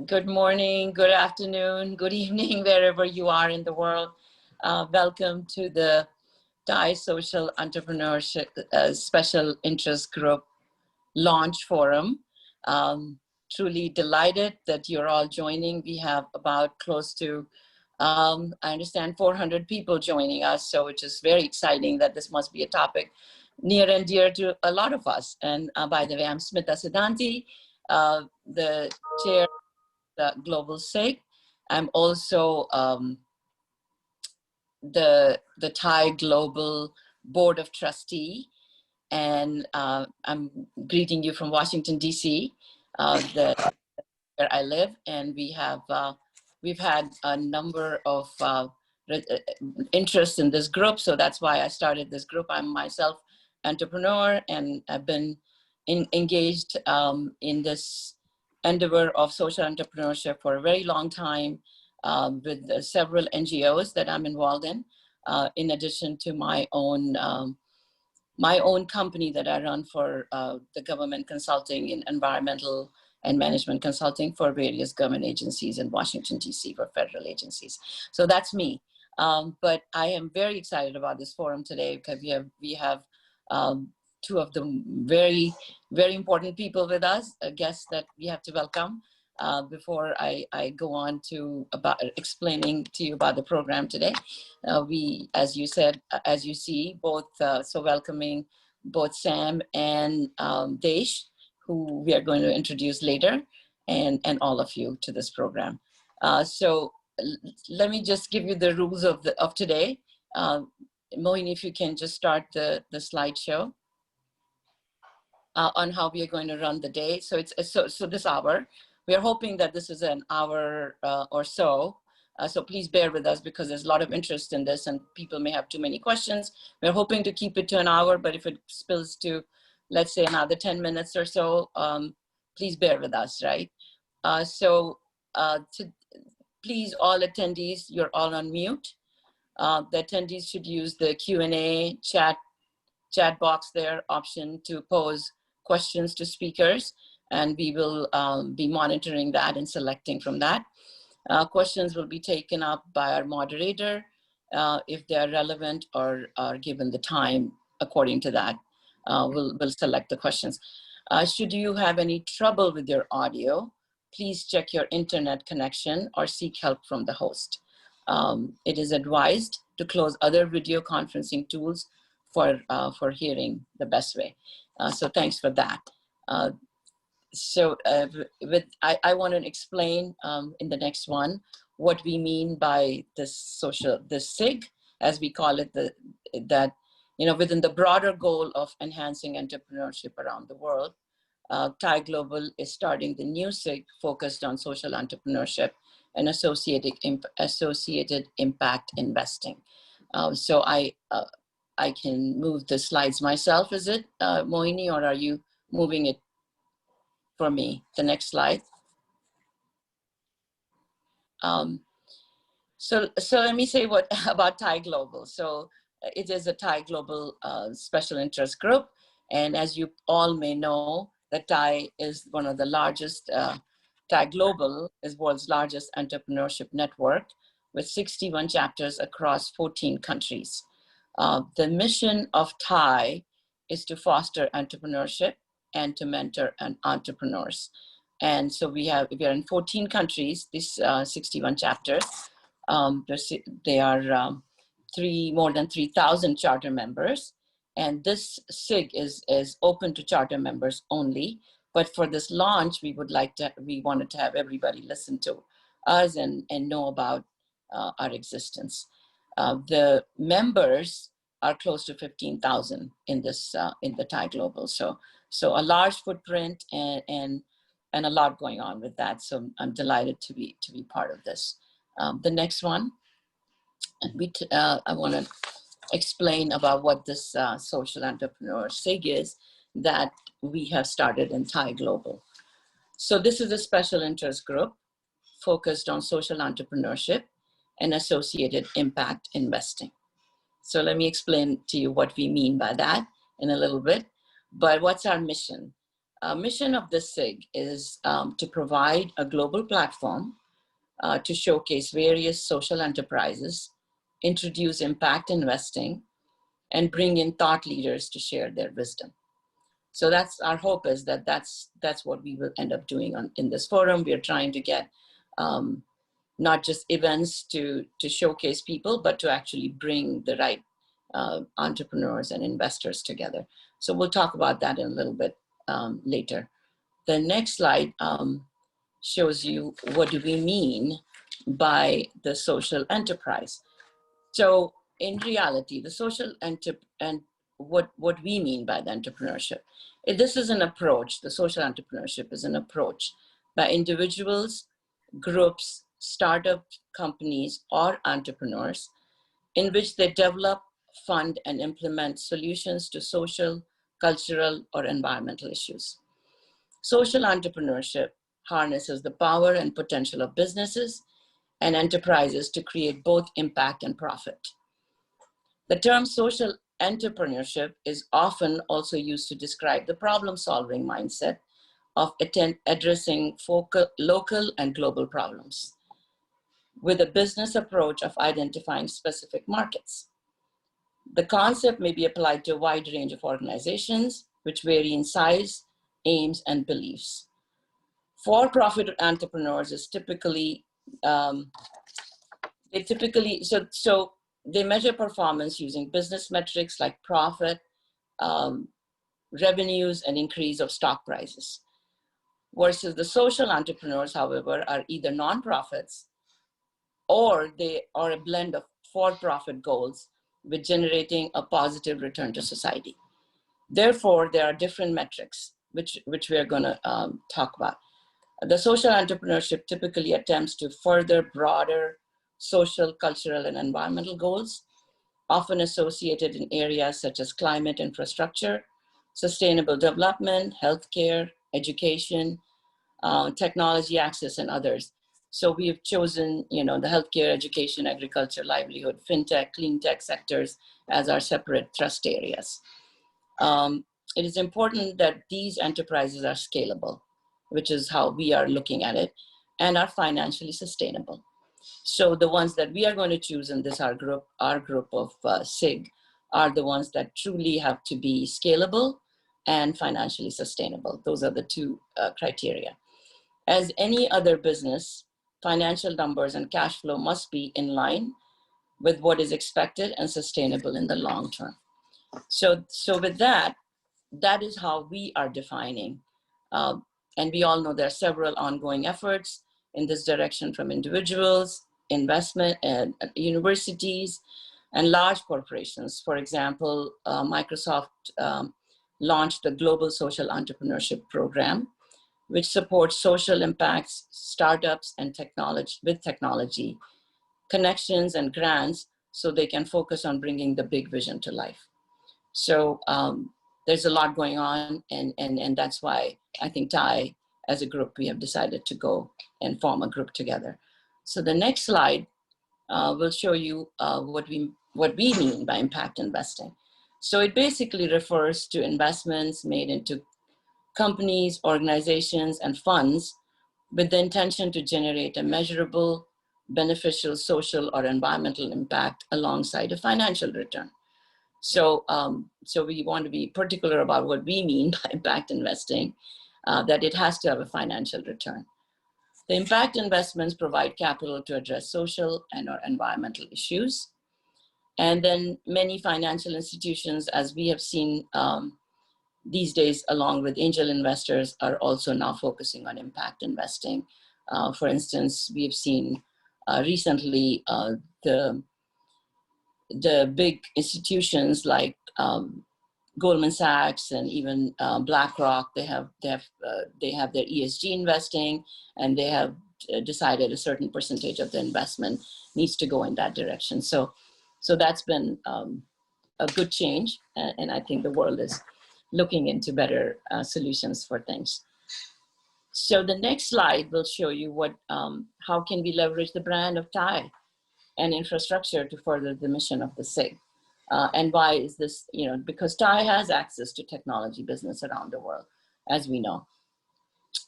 Good morning, good afternoon, good evening, wherever you are in the world. Welcome to the Thai Social Entrepreneurship Special Interest Group Launch Forum. Truly delighted that you're all joining. We have about close to, I understand, 400 people joining us, so which is very exciting that this must be a topic near and dear to a lot of us. And by the way, I'm Smita Siddhanti, the chair the Global SIG. I'm also the Thai Global Board of Trustee, and I'm greeting you from Washington, D.C., where I live, and we've had a number of interests in this group, so that's why I started this group. I'm myself entrepreneur, and I've been engaged in this endeavor of social entrepreneurship for a very long time with several NGOs that I'm involved in addition to my own company that I run for the government consulting in environmental and management consulting for various government agencies in Washington, D.C. for federal agencies. So that's me. But I am very excited about this forum today because we have two of the very, very important people with us, guests that we have to welcome before I go on to about explaining to you about the program today. We, as you said, as you see, both so welcoming both Sam and Desh, who we are going to introduce later, and all of you to this program. So let me just give you the rules of today. Mohini, if you can just start the slideshow on how we are going to run the day. So so this hour, we are hoping that this is an hour or so. So please bear with us because there's a lot of interest in this and people may have too many questions. We're hoping to keep it to an hour, but if it spills to, let's say, another 10 minutes or so, please bear with us, right? Please, all attendees, you're all on mute. The attendees should use the Q&A chat box there option to pose questions to speakers, and we will be monitoring that and selecting from that. Questions will be taken up by our moderator if they are relevant or are given the time according to that. We'll select the questions. Should you have any trouble with your audio, please check your internet connection or seek help from the host. It is advised to close other video conferencing tools for hearing the best way. So thanks for that. I want to explain in the next one what we mean by this SIG, as we call it, that within the broader goal of enhancing entrepreneurship around the world, Thai Global is starting the new SIG focused on social entrepreneurship and associated impact investing. So I can move the slides myself, is it, Mohini, or are you moving it for me? The next slide. So let me say what about Thai Global. So it is a Thai Global special interest group. And as you all may know, that Thai is one of the largest, Thai Global is world's largest entrepreneurship network with 61 chapters across 14 countries. The mission of Thai is to foster entrepreneurship and to mentor entrepreneurs. And so we are in 14 countries, these 61 chapters. They are more than 3,000 charter members. And this SIG is open to charter members only. But for this launch, we wanted to have everybody listen to us and know about our existence. The members are close to 15,000 in this in the Thai Global. So a large footprint and a lot going on with that. So I'm delighted to be part of this. The next one, I want to explain about what this social entrepreneur SIG is that we have started in Thai Global. So this is a special interest group focused on social entrepreneurship and associated impact investing. So let me explain to you what we mean by that in a little bit. But what's our mission? mission of the SIG is to provide a global platform to showcase various social enterprises, introduce impact investing, and bring in thought leaders to share their wisdom. So that's our hope, is that that's what we will end up doing in this forum. We are trying to get not just events to showcase people, but to actually bring the right entrepreneurs and investors together. So we'll talk about that in a little bit later. The next slide shows you what do we mean by the social enterprise. So in reality, the social and what we mean by the entrepreneurship, this is an approach. The social entrepreneurship is an approach by individuals, groups, startup companies, or entrepreneurs in which they develop, fund, and implement solutions to social, cultural, or environmental issues. Social entrepreneurship harnesses the power and potential of businesses and enterprises to create both impact and profit. The term social entrepreneurship is often also used to describe the problem-solving mindset of addressing local and global problems, with a business approach of identifying specific markets. The concept may be applied to a wide range of organizations, which vary in size, aims, and beliefs. For-profit entrepreneurs is typically, they measure performance using business metrics like profit, revenues, and increase of stock prices. Versus the social entrepreneurs, however, are either nonprofits or they are a blend of for-profit goals with generating a positive return to society. Therefore, there are different metrics, which we are going to talk about. The social entrepreneurship typically attempts to further broader social, cultural, and environmental goals, often associated in areas such as climate infrastructure, sustainable development, healthcare, education, technology access, and others. So we have chosen, the healthcare, education, agriculture, livelihood, fintech, clean tech sectors as our separate thrust areas. It is important that these enterprises are scalable, which is how we are looking at it, and are financially sustainable. So the ones that we are going to choose in this, our group of SIG, are the ones that truly have to be scalable and financially sustainable. Those are the two criteria. As any other business, financial numbers and cash flow must be in line with what is expected and sustainable in the long term. So with that is how we are defining. And we all know there are several ongoing efforts in this direction from individuals, investment, and universities, and large corporations. For example, Microsoft launched the Global Social Entrepreneurship Program, which supports social impacts, startups, and technology, connections, and grants, so they can focus on bringing the big vision to life. So there's a lot going on, and that's why I think TIE, as a group, we have decided to go and form a group together. So the next slide will show you what we mean by impact investing. So it basically refers to investments made into companies, organizations, and funds with the intention to generate a measurable, beneficial social or environmental impact alongside a financial return. So, so we want to be particular about what we mean by impact investing, that it has to have a financial return. The impact investments provide capital to address social and or environmental issues. And then many financial institutions, as we have seen these days, along with angel investors, are also now focusing on impact investing. For instance, we have seen recently the big institutions like Goldman Sachs and even BlackRock, they have their ESG investing, and they have decided a certain percentage of the investment needs to go in that direction. So that's been a good change, and I think the world is looking into better solutions for things. So the next slide will show you how can we leverage the brand of TIE and infrastructure to further the mission of the SIG. And why is this? Because TIE has access to technology business around the world. as we know.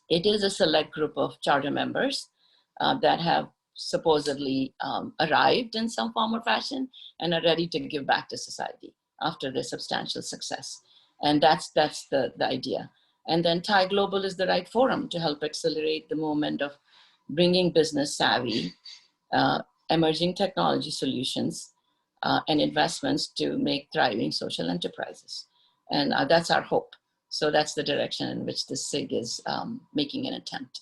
It is a select group of charter members that have supposedly arrived in some form or fashion and are ready to give back to society after their substantial success. And that's the idea. And then Thai Global is the right forum to help accelerate the movement of bringing business savvy, emerging technology solutions, and investments to make thriving social enterprises. And that's our hope. So that's the direction in which the SIG is making an attempt.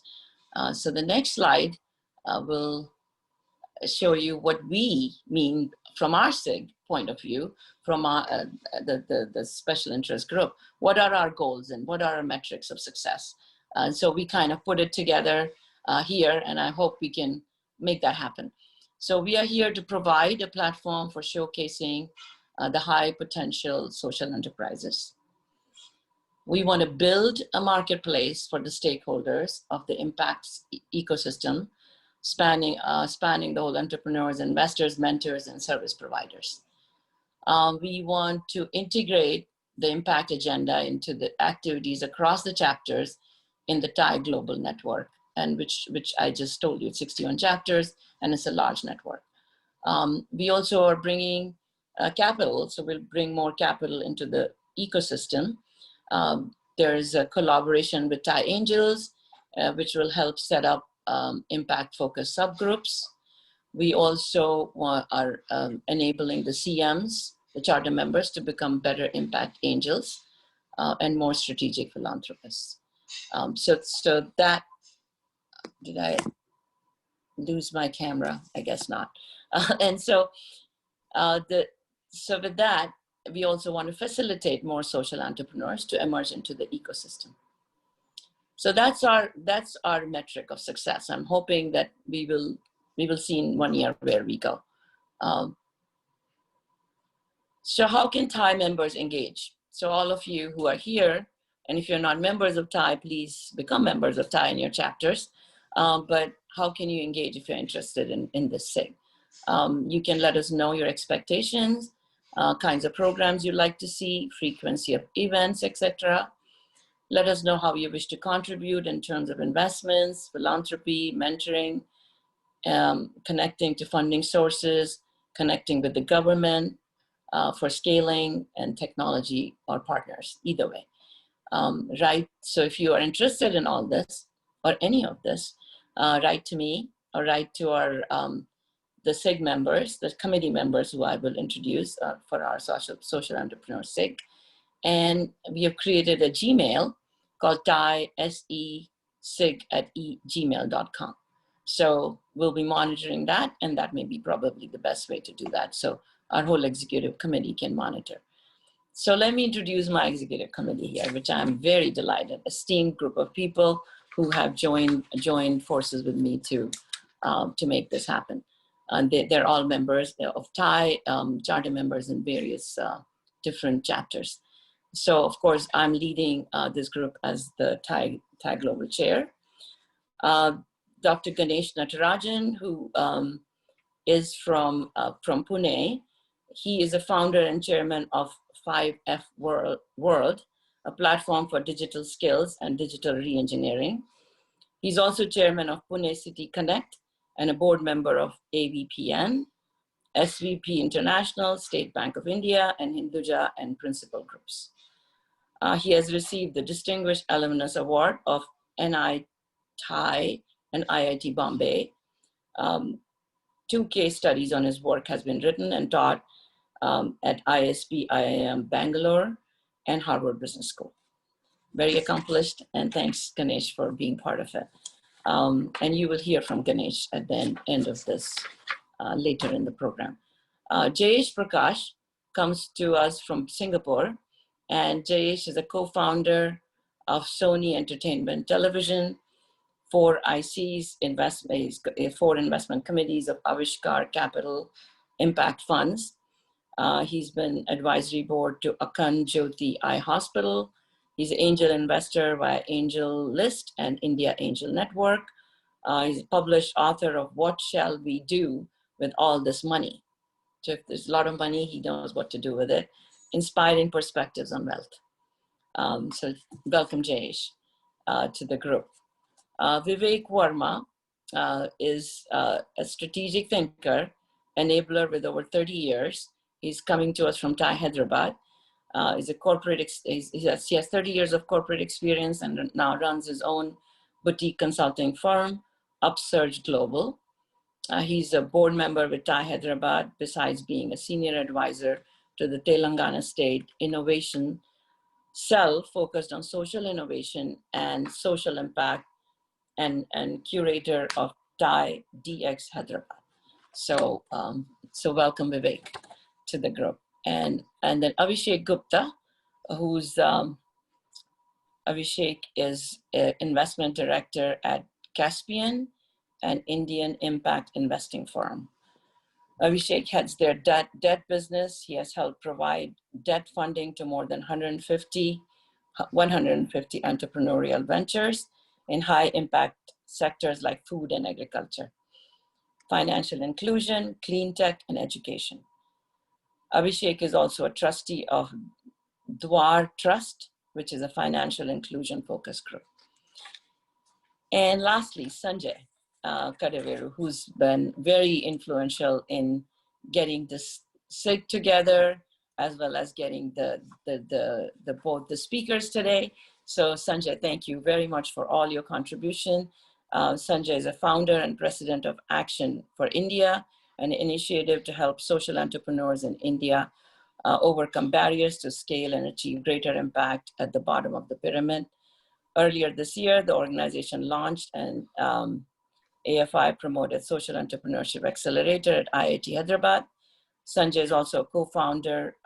So the next slide will show you what we mean from our SIG point of view, from our, the special interest group. What are our goals and what are our metrics of success? So we kind of put it together here, and I hope we can make that happen. So we are here to provide a platform for showcasing the high potential social enterprises. We want to build a marketplace for the stakeholders of the impact ecosystem, spanning the whole entrepreneurs, investors, mentors, and service providers. We want to integrate the impact agenda into the activities across the chapters in the Thai Global Network, and which I just told you, 61 chapters, and it's a large network. We also are bringing capital, so we'll bring more capital into the ecosystem. There's a collaboration with Thai Angels, which will help set up impact-focused subgroups. We also are enabling the CMs, the charter members, to become better impact angels and more strategic philanthropists. So that, did I lose my camera? I guess not. And so, so with that, we also want to facilitate more social entrepreneurs to emerge into the ecosystem. So that's our metric of success. I'm hoping that we will see in 1 year where we go. So how can Thai members engage? So all of you who are here, and if you're not members of Thai, please become members of Thai in your chapters. But how can you engage if you're interested in this SIG? You can let us know your expectations, kinds of programs you'd like to see, frequency of events, etc. Let us know how you wish to contribute in terms of investments, philanthropy, mentoring, connecting to funding sources, connecting with the government for scaling and technology or partners, either way. Right, so if you are interested in all this or any of this, write to me or write to our the SIG members, the committee members who I will introduce for our social entrepreneur SIG. And we have created a Gmail called thai.sig@gmail.com. So we'll be monitoring that, and that may be probably the best way to do that. So our whole executive committee can monitor. So let me introduce my executive committee here, which I'm very delighted, esteemed group of people who have joined forces with me to make this happen. And they're all members of Thai, charter members in various different chapters. So of course, I'm leading this group as the Thai Global Chair. Dr. Ganesh Natarajan, who is from Pune. He is a founder and chairman of 5F World, a platform for digital skills and digital reengineering. He's also chairman of Pune City Connect and a board member of AVPN, SVP International, State Bank of India, and Hinduja and Principal Groups. He has received the Distinguished Alumnus Award of NI Thai and IIT Bombay. 2 case studies on his work has been written and taught at ISB IIM Bangalore and Harvard Business School. Very accomplished, and thanks Ganesh for being part of it. And you will hear from Ganesh at the end of this later in the program. Jayesh Prakash comes to us from Singapore, and Jayesh is a co-founder of Sony Entertainment Television, 4 ICs, 4 investment committees of Avishkar Capital Impact Funds. He's been advisory board to Akan Jyoti Eye Hospital. He's an angel investor via Angel List and India Angel Network. He's a published author of What Shall We Do with All This Money? So if there's a lot of money, he knows what to do with it. Inspiring Perspectives on Wealth. So welcome, Jayesh, to the group. Vivek Verma is a strategic thinker, enabler with over 30 years. He's coming to us from Thai Hyderabad. He's a corporate, he has 30 years of corporate experience and now runs his own boutique consulting firm, Upsurge Global. He's a board member with Thai Hyderabad, besides being a senior advisor to the Telangana State Innovation Cell, focused on social innovation and social impact, and curator of Thai DX Hyderabad. So, so welcome, Vivek, to the group. And then Abhishek Gupta, who's Abhishek is investment director at Caspian, an Indian impact investing firm. Abhishek heads their debt business. He has helped provide debt funding to more than 150 entrepreneurial ventures in high impact sectors like food and agriculture, financial inclusion, clean tech, and education. Abhishek is also a trustee of Dwar Trust, which is a financial inclusion focus group. And lastly, Sanjay Kadaveru, who's been very influential in getting this SIG together, as well as getting both the speakers today. So Sanjay, thank you very much for all your contribution. Sanjay is a founder and president of Action for India, an initiative to help social entrepreneurs in India overcome barriers to scale and achieve greater impact at the bottom of the pyramid. Earlier this year, the organization launched an AFI promoted Social Entrepreneurship Accelerator at IIT Hyderabad. Sanjay is also a co-founder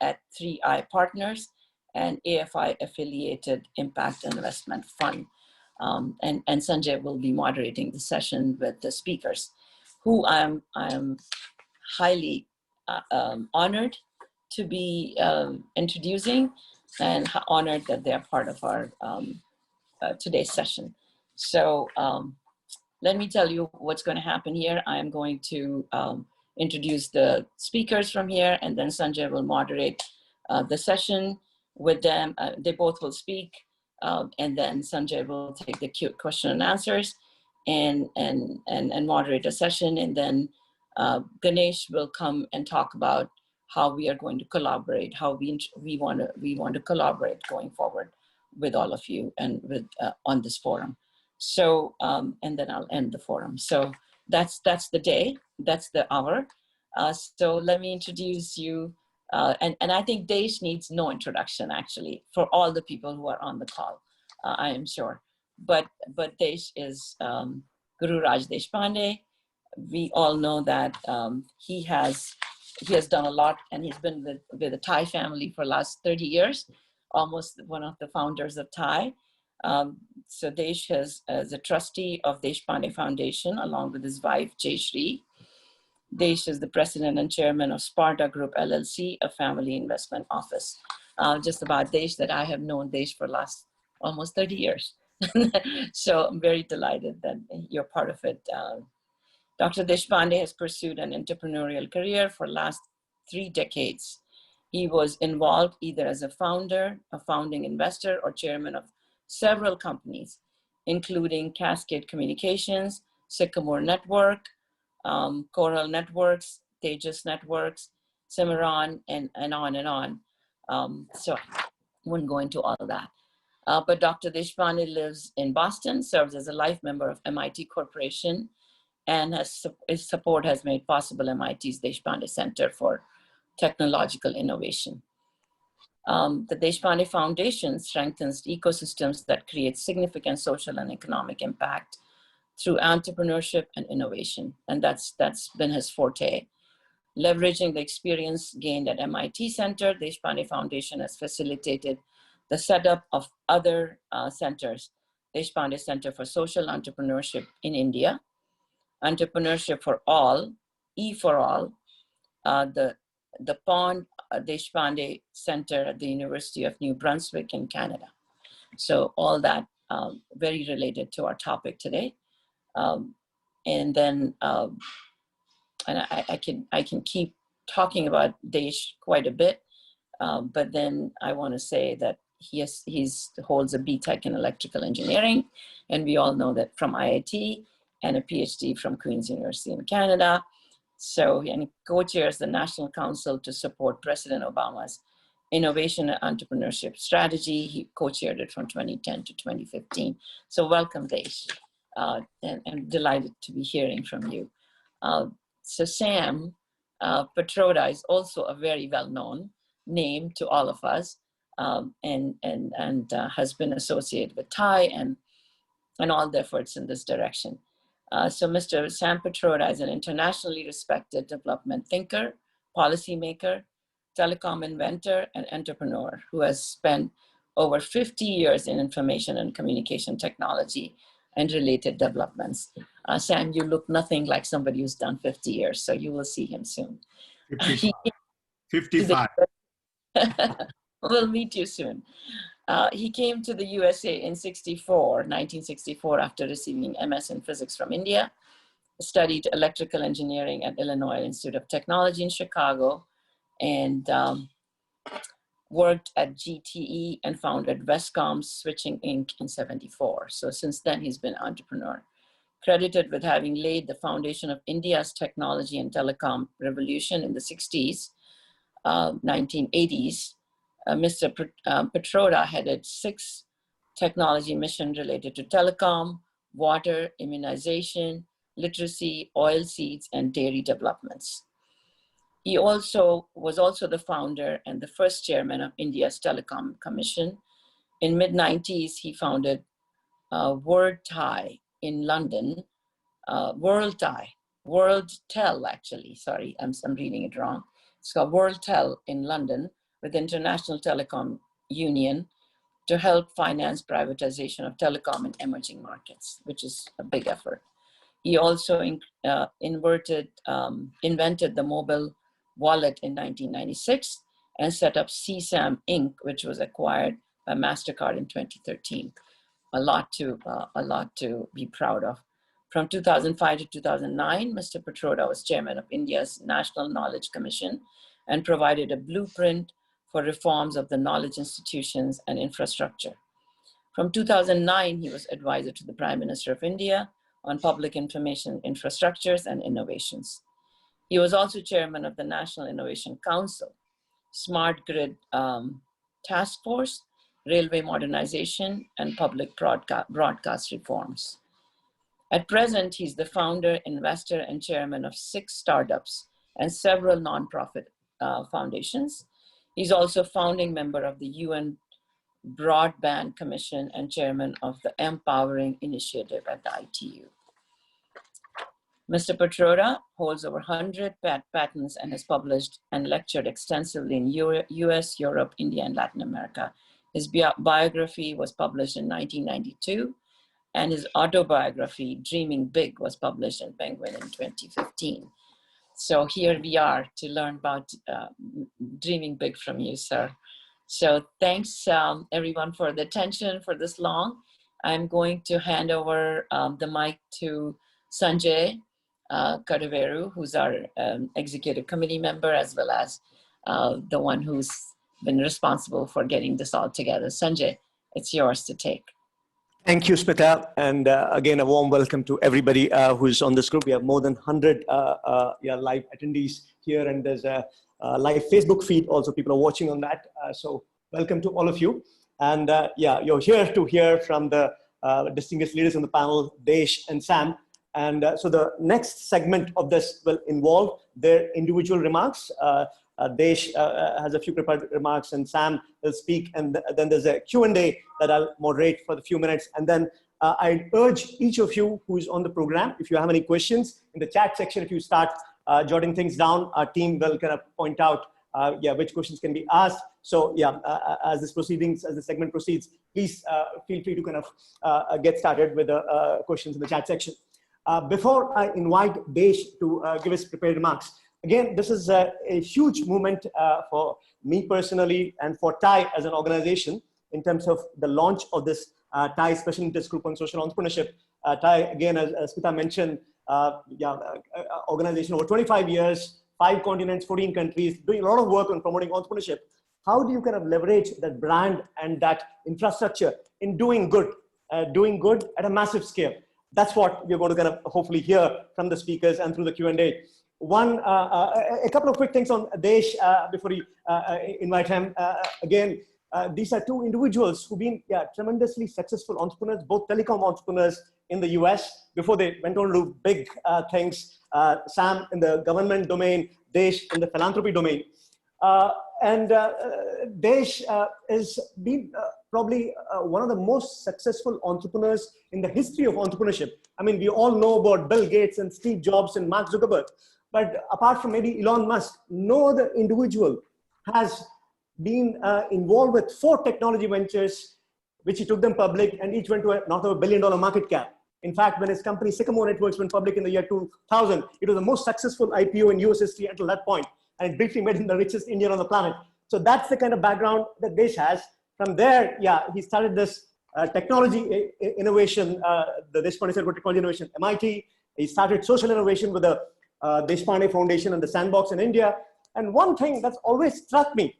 at 3I Partners, an AFI affiliated impact investment fund. And Sanjay will be moderating the session with the speakers, who I'm highly honored to be introducing, and honored that they're part of our today's session. So let me tell you what's going to happen here. I'm going to introduce the speakers from here, and then Sanjay will moderate the session with them. They both will speak, and then Sanjay will take the question and answers and moderate a session. And then Ganesh will come and talk about how we are going to collaborate, how we want to collaborate going forward with all of you and with on this forum. So and then I'll end the forum. So that's the day, that's the hour. So let me introduce you, and I think Desh needs no introduction actually for all the people who are on the call, I am sure. But Desh is Guru Raj Deshpande. We all know that he has done a lot, and he's been with the Thai family for the last 30 years, almost one of the founders of Thai. So Desh is a trustee of Deshpande Foundation, along with his wife, Jayashree. Desh is the president and chairman of Sparta Group LLC, a family investment office. Just about Desh, that I have known Desh for last almost 30 years. So I'm very delighted that you're part of it. Dr. Deshpande has pursued an entrepreneurial career for the last 3 decades. He was involved either as a founder, a founding investor, or chairman of several companies, including Cascade Communications, Sycamore Network, Coral Networks, Tejas Networks, Cimarron, and on and on. So I wouldn't go into all of that. But Dr. Deshpande lives in Boston, serves as a life member of MIT Corporation, and his support has made possible MIT's Deshpande Center for Technological Innovation. The Deshpande Foundation strengthens ecosystems that create significant social and economic impact through entrepreneurship and innovation. And that's been his forte. Leveraging the experience gained at MIT Center, Deshpande Foundation has facilitated the setup of other centers. Deshpande Center for Social Entrepreneurship in India, Entrepreneurship for All, E for All, the Pond Deshpande Center at the University of New Brunswick in Canada. So all that very related to our topic today. And then, and I can keep talking about Desh quite a bit, but then I want to say that he holds a BTech in electrical engineering, and we all know that from IIT, and a PhD from Queen's University in Canada. So, and he co-chairs the National Council to support President Obama's innovation and entrepreneurship strategy. He co-chaired it from 2010 to 2015. So welcome, Desh. And I'm delighted to be hearing from you. So Sam Pitroda is also a very well-known name to all of us, and has been associated with TIE and all the efforts in this direction. So Mr. Sam Pitroda is an internationally respected development thinker, policymaker, telecom inventor, and entrepreneur who has spent over 50 years in information and communication technology and related developments. Sam, you look nothing like somebody who's done 50 years, so you will see him soon. 55. We'll meet you soon. He came to the USA in 1964, after receiving MS in physics from India, studied electrical engineering at Illinois Institute of Technology in Chicago, and worked at GTE and founded Westcom Switching Inc. in 74. So since then, he's been an entrepreneur. Credited with having laid the foundation of India's technology and telecom revolution in the 60s, 1980s, Mr. Pitroda headed 6 technology missions related to telecom, water, immunization, literacy, oil seeds, and dairy developments. He was also the founder and the first chairman of India's Telecom Commission. In mid-90s, he founded WorldTel in London, WorldTel actually, sorry, I'm reading it wrong. It's called WorldTel in London with International Telecom Union to help finance privatization of telecom in emerging markets, which is a big effort. He also invented the mobile wallet in 1996 and set up CSAM Inc., which was acquired by MasterCard in 2013. A lot to be proud of. From 2005 to 2009, Mr. Pitroda was chairman of India's National Knowledge Commission and provided a blueprint for reforms of the knowledge institutions and infrastructure. From 2009, he was advisor to the Prime Minister of India on public information infrastructures and innovations. He was also chairman of the National Innovation Council, Smart Grid Task Force, Railway Modernization, and Public Broadcast Reforms. At present, he's the founder, investor, and chairman of 6 startups and several nonprofit foundations. He's also founding member of the UN Broadband Commission and chairman of the Empowering Initiative at the ITU. Mr. Pitroda holds over 100 patents and has published and lectured extensively in US, Europe, India, and Latin America. His biography was published in 1992, and his autobiography, Dreaming Big, was published in Penguin in 2015. So here we are to learn about Dreaming Big from you, sir. So thanks everyone for the attention for this long. I'm going to hand over the mic to Sanjay Kadaveru, who's our executive committee member, as well as the one who's been responsible for getting this all together. Sanjay, it's yours to take. Thank you, Smita. And again, a warm welcome to everybody who's on this group. We have more than 100 live attendees here, and there's a live Facebook feed also. People are watching on that. So welcome to all of you. And you're here to hear from the distinguished leaders on the panel, Desh and Sam. And so the next segment of this will involve their individual remarks. Desh has a few prepared remarks, and Sam will speak, and then there's a Q&A that I'll moderate for the few minutes. And then I urge each of you who is on the program, if you have any questions in the chat section, if you start jotting things down, our team will kind of point out which questions can be asked. So as the segment proceeds, please feel free to kind of get started with the questions in the chat section. Before I invite Desh to give his prepared remarks, again, this is a huge moment for me personally and for TIE as an organization in terms of the launch of this TIE Special Interest Group on Social Entrepreneurship. TIE, again, as Smita mentioned, organization over 25 years, 5 continents, 14 countries, doing a lot of work on promoting entrepreneurship. how do you kind of leverage that brand and that infrastructure in doing good at a massive scale? That's what we're going to kind of hopefully hear from the speakers and through the Q&A. A couple of quick things on Desh before we invite him. Again, these are two individuals who've been tremendously successful entrepreneurs, both telecom entrepreneurs in the US before they went on to do big things. Sam in the government domain, Desh in the philanthropy domain. Desh has been probably one of the most successful entrepreneurs in the history of entrepreneurship. I mean, we all know about Bill Gates and Steve Jobs and Mark Zuckerberg, but apart from maybe Elon Musk, no other individual has been involved with 4 technology ventures, which he took them public, and each went to north of $1 billion market cap. In fact, when his company Sycamore Networks went public in the year 2000, it was the most successful IPO in US history until that point, and it briefly made him the richest Indian on the planet. So that's the kind of background that Desh has. From there, he started this technology innovation, the Deshpande Center for Technology Innovation, MIT. He started social innovation with the Deshpande Foundation and the Sandbox in India. And one thing that's always struck me,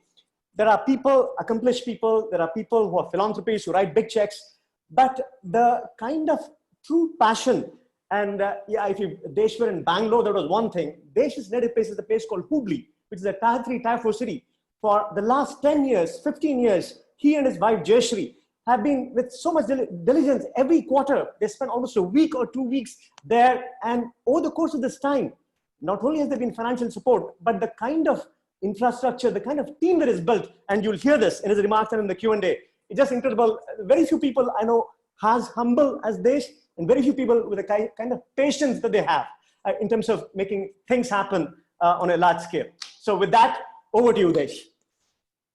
there are people, accomplished people, there are people who are philanthropists, who write big checks, but the kind of true passion, and if Desh were in Bangalore, that was one thing. Desh's native place is a place called Hubli, which is a Tier 3, Tier 4 city. For the last 10 years, 15 years, he and his wife Jayashree have been with so much diligence every quarter. They spend almost a week or 2 weeks there. And over the course of this time, not only has there been financial support, but the kind of infrastructure, the kind of team that is built, and you'll hear this in his remarks and in the Q&A. It's just incredible. Very few people I know as humble as Desh, and very few people with the kind of patience that they have in terms of making things happen on a large scale. So with that, over to you, Desh.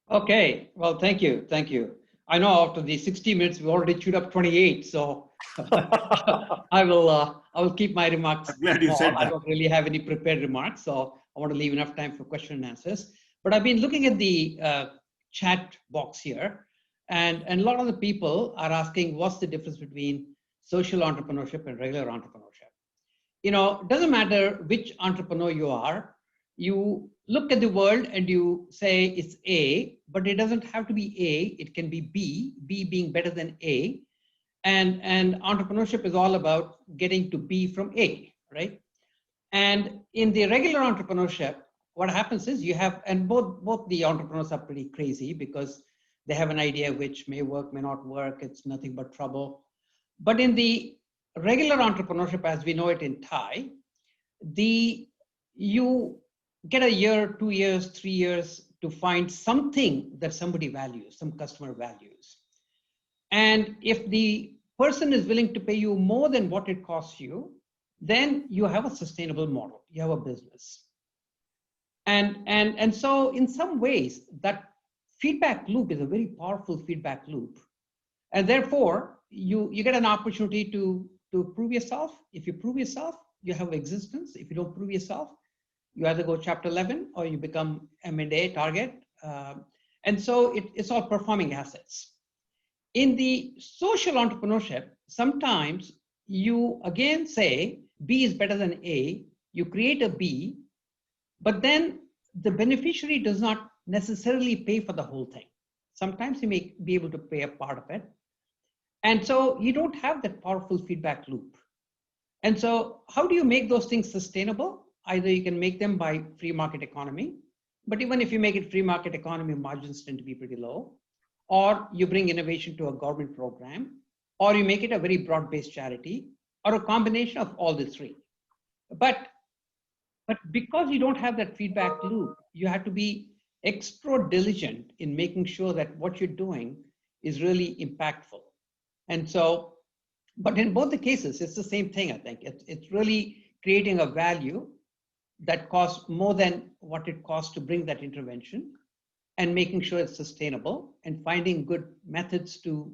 Okay, well, thank you. Thank you. I know after the 60 minutes, we already chewed up 28. So I will keep my remarks. I'm glad you said that. I don't really have any prepared remarks, so I want to leave enough time for question and answers. But I've been looking at the chat box here, and a lot of the people are asking, what's the difference between social entrepreneurship and regular entrepreneurship? You know, it doesn't matter which entrepreneur you are. You look at the world and you say it's A, but it doesn't have to be A. It can be B, B being better than A. And entrepreneurship is all about getting to B from A, right? And in the regular entrepreneurship, what happens is you have, and both the entrepreneurs are pretty crazy because they have an idea which may work, may not work. It's nothing but trouble. But in the regular entrepreneurship, as we know it in Thai, you get a year, 2 years, 3 years to find something that somebody values, some customer values. And if the person is willing to pay you more than what it costs you, then you have a sustainable model, you have a business. And so in some ways, that feedback loop is a very powerful feedback loop. And therefore, you get an opportunity to prove yourself. If you prove yourself, you have existence. If you don't prove yourself, you either go chapter 11 or you become M&A target. And so it's all performing assets. In the social entrepreneurship, sometimes you again say B is better than A, you create a B, but then the beneficiary does not necessarily pay for the whole thing. Sometimes you may be able to pay a part of it. And so you don't have that powerful feedback loop. And so how do you make those things sustainable? Either you can make them by free market economy, but even if you make it free market economy, margins tend to be pretty low, or you bring innovation to a government program, or you make it a very broad-based charity, or a combination of all the three. But because you don't have that feedback loop, you have to be extra diligent in making sure that what you're doing is really impactful. And so, but in both the cases, it's the same thing, I think. It's really creating a value that costs more than what it costs to bring that intervention, and making sure it's sustainable, and finding good methods to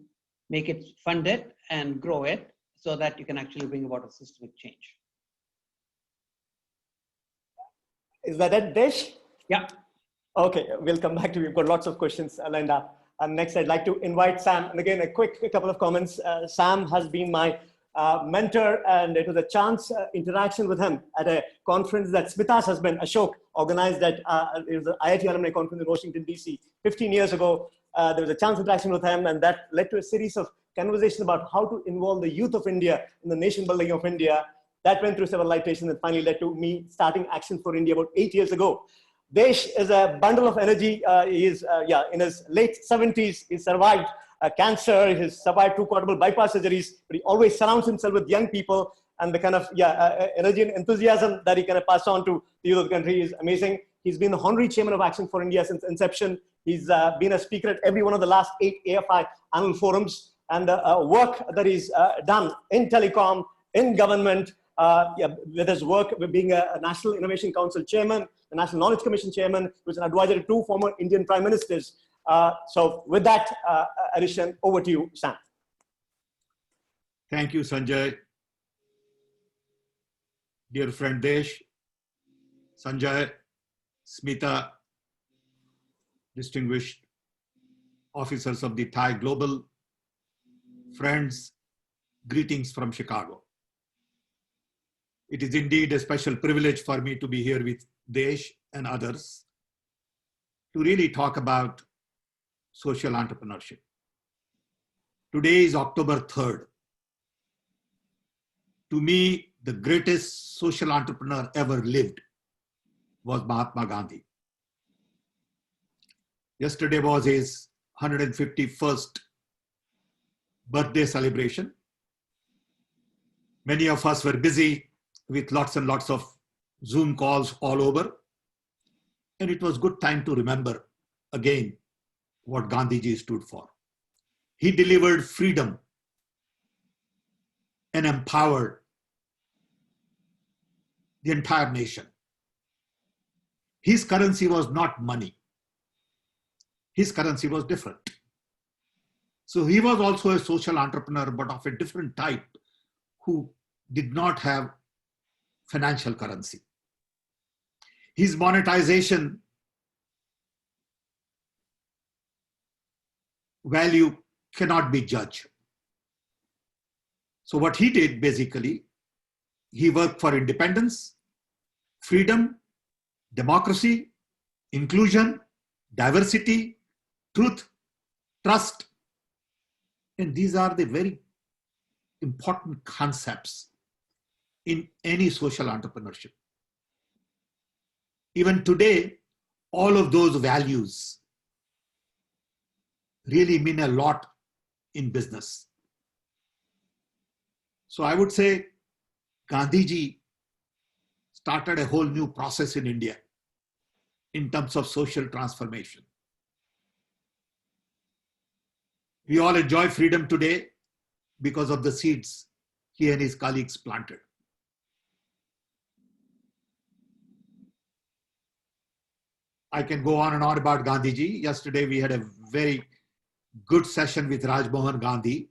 make it fund it and grow it so that you can actually bring about a systemic change. Is that it, Desh? Yeah. Okay, we'll come back to you. We've got lots of questions lined up. And next, I'd like to invite Sam. And again, a quick couple of comments. Sam has been my mentor, and it was a chance interaction with him at a conference that Smita's husband, Ashok, organized at it was the IIT Alumni Conference in Washington, D.C. 15 years ago. There was a chance interaction with him, and that led to a series of conversations about how to involve the youth of India in the nation building of India. That went through several iterations and finally led to me starting Action for India about 8 years ago. Desh is a bundle of energy. He is in his late 70s. He survived cancer. He has survived 2 quadruple bypass surgeries, but he always surrounds himself with young people, and the kind of energy and enthusiasm that he kind of pass on to the youth of the country is amazing. He's been the honorary chairman of Action for India since inception. He's been a speaker at every one of the last 8 AFI annual forums, and the work that he's done in telecom, in government, with his work with being a National Innovation Council chairman, the National Knowledge Commission chairman, who was an advisor to 2 former Indian prime ministers. So with that addition, over to you, Sam. Thank you, Sanjay. Dear friend Desh, Sanjay, Smita, distinguished officers of the Thai Global, friends, greetings from Chicago. It is indeed a special privilege for me to be here with Desh and others to really talk about social entrepreneurship. Today is October 3rd. To me, the greatest social entrepreneur ever lived was Mahatma Gandhi. Yesterday was his 151st birthday celebration. Many of us were busy with lots and lots of Zoom calls all over. And it was good time to remember again what Gandhiji stood for. He delivered freedom and empowered the entire nation. His currency was not money. His currency was different. So he was also a social entrepreneur, but of a different type, who did not have financial currency. His monetization value cannot be judged. So what he did basically, he worked for independence, freedom, democracy, inclusion, diversity, truth, trust. And these are the very important concepts in any social entrepreneurship. Even today, all of those values really mean a lot in business. So I would say Gandhiji started a whole new process in India in terms of social transformation. We all enjoy freedom today because of the seeds he and his colleagues planted. I can go on and on about Gandhiji. Yesterday we had a very good session with Rajmohan Gandhi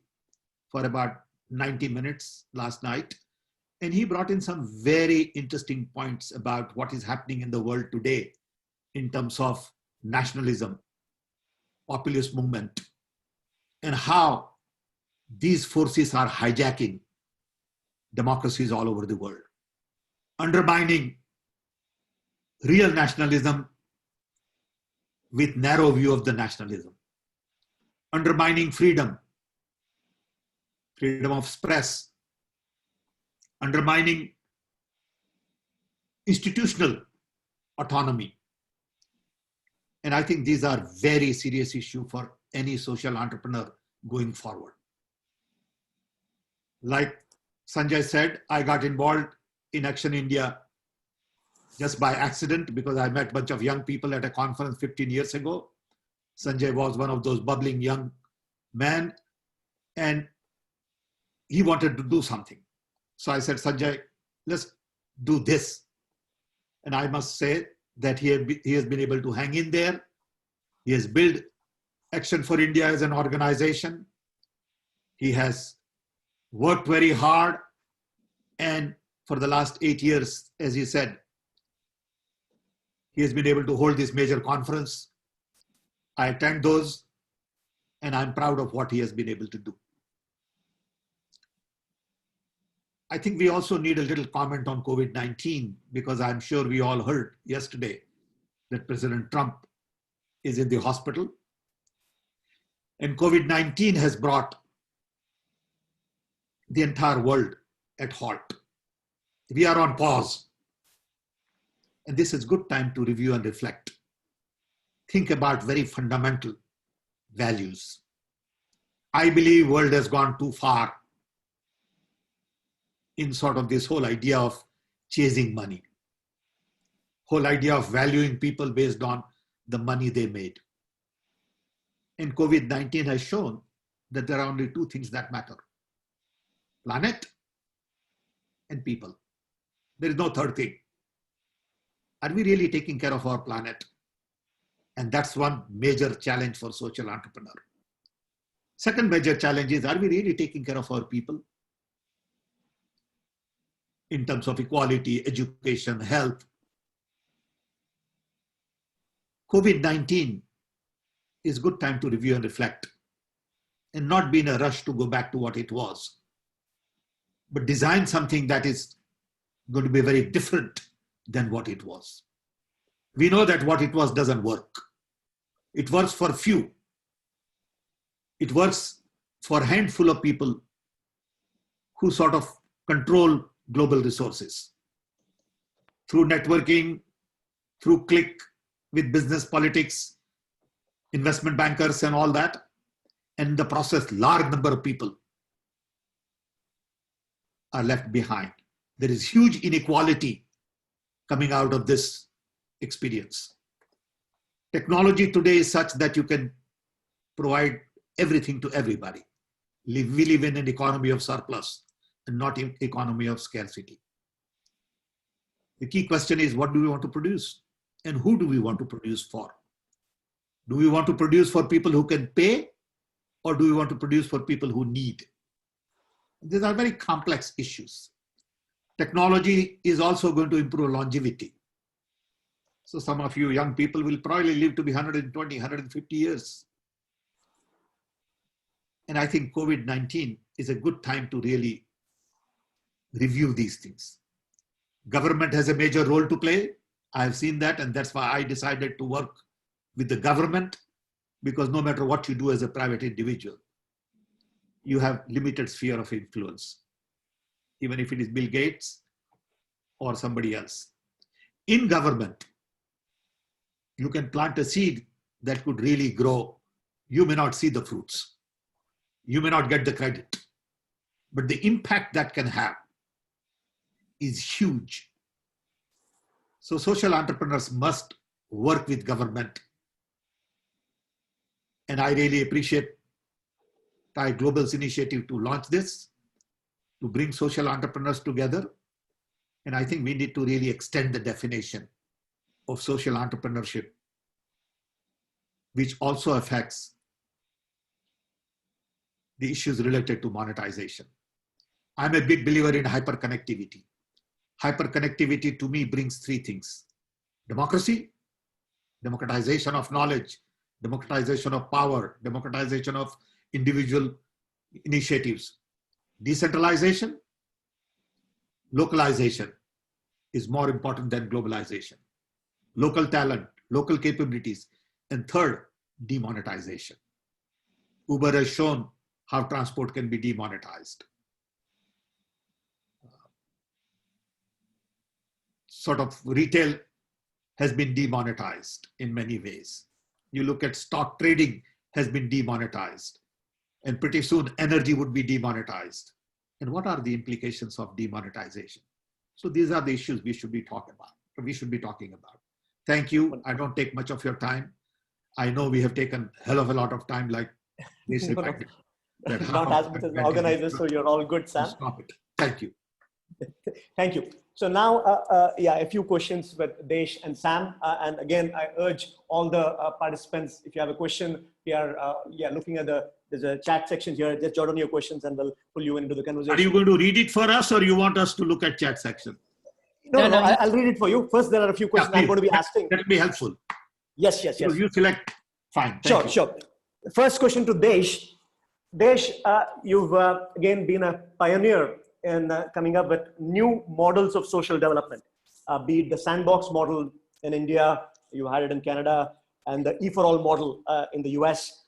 for about 90 minutes last night. And he brought in some very interesting points about what is happening in the world today in terms of nationalism, populist movement, and how these forces are hijacking democracies all over the world, undermining real nationalism with narrow view of the nationalism, undermining freedom, freedom of express, undermining institutional autonomy. And I think these are very serious issues for any social entrepreneur going forward. Like Sanjay said, I got involved in Action India just by accident because I met a bunch of young people at a conference 15 years ago. Sanjay was one of those bubbling young men and he wanted to do something. So I said, Sanjay, let's do this. And I must say that he has been able to hang in there. He has built Action for India as an organization. He has worked very hard. And for the last 8 years, as he said, he has been able to hold this major conference. I attend those and I'm proud of what he has been able to do. I think we also need a little comment on COVID-19, because I'm sure we all heard yesterday that President Trump is in the hospital. And COVID-19 has brought the entire world at halt. We are on pause. And this is a good time to review and reflect. Think about very fundamental values. I believe the world has gone too far in sort of this whole idea of chasing money. Whole idea of valuing people based on the money they made. And COVID-19 has shown that there are only two things that matter: planet and people. There is no third thing. Are we really taking care of our planet? And that's one major challenge for social entrepreneur. Second major challenge is, are we really taking care of our people? In terms of equality, education, health. COVID-19 is a good time to review and reflect and not be in a rush to go back to what it was, but design something that is going to be very different than what it was. We know that what it was doesn't work. It works for few. It works for a handful of people who sort of control global resources through networking, through click with business politics, investment bankers and all that. And in the process, large number of people are left behind. There is huge inequality coming out of this experience. Technology today is such that you can provide everything to everybody. We live in an economy of surplus and not an economy of scarcity. The key question is, what do we want to produce? And who do we want to produce for? Do we want to produce for people who can pay, or do we want to produce for people who need? These are very complex issues. Technology is also going to improve longevity. So some of you young people will probably live to be 120, 150 years. And I think COVID-19 is a good time to really review these things. Government has a major role to play. I've seen that, and that's why I decided to work with the government, because no matter what you do as a private individual, you have limited sphere of influence, even if it is Bill Gates or somebody else. In government, you can plant a seed that could really grow. You may not see the fruits. You may not get the credit, but the impact that can have is huge. So social entrepreneurs must work with government. And I really appreciate TiE Global's initiative to launch this, to bring social entrepreneurs together. And I think we need to really extend the definition of social entrepreneurship, which also affects the issues related to monetization. I'm a big believer in hyperconnectivity. Hyperconnectivity to me brings three things: democracy, democratization of knowledge, democratization of power, democratization of individual initiatives. Decentralization, localization is more important than globalization. Local talent, local capabilities. And third, demonetization. Uber has shown how transport can be demonetized. Sort of retail has been demonetized in many ways. You look at stock trading has been demonetized, and pretty soon energy would be demonetized. And what are the implications of demonetization? So these are the issues we should be talking about. Thank you. I don't take much of your time. I know we have taken a hell of a lot of time, like this. Not as much as the organizers, so you're all good, Sam. Stop it. Thank you. Thank you. So now, a few questions with Desh and Sam. And again, I urge all the participants, if you have a question, we are looking at there's a chat section here. Just jot down your questions and we'll pull you into the conversation. Are you going to read it for us, or you want us to look at chat section? No, I'll read it for you. First, there are a few questions I'm going to be asking. That will be helpful. Yes. So you select. Fine. Sure. First question to Desh. Desh, you've again been a pioneer in coming up with new models of social development, be it the sandbox model in India, you had it in Canada, and the E for All model in the US,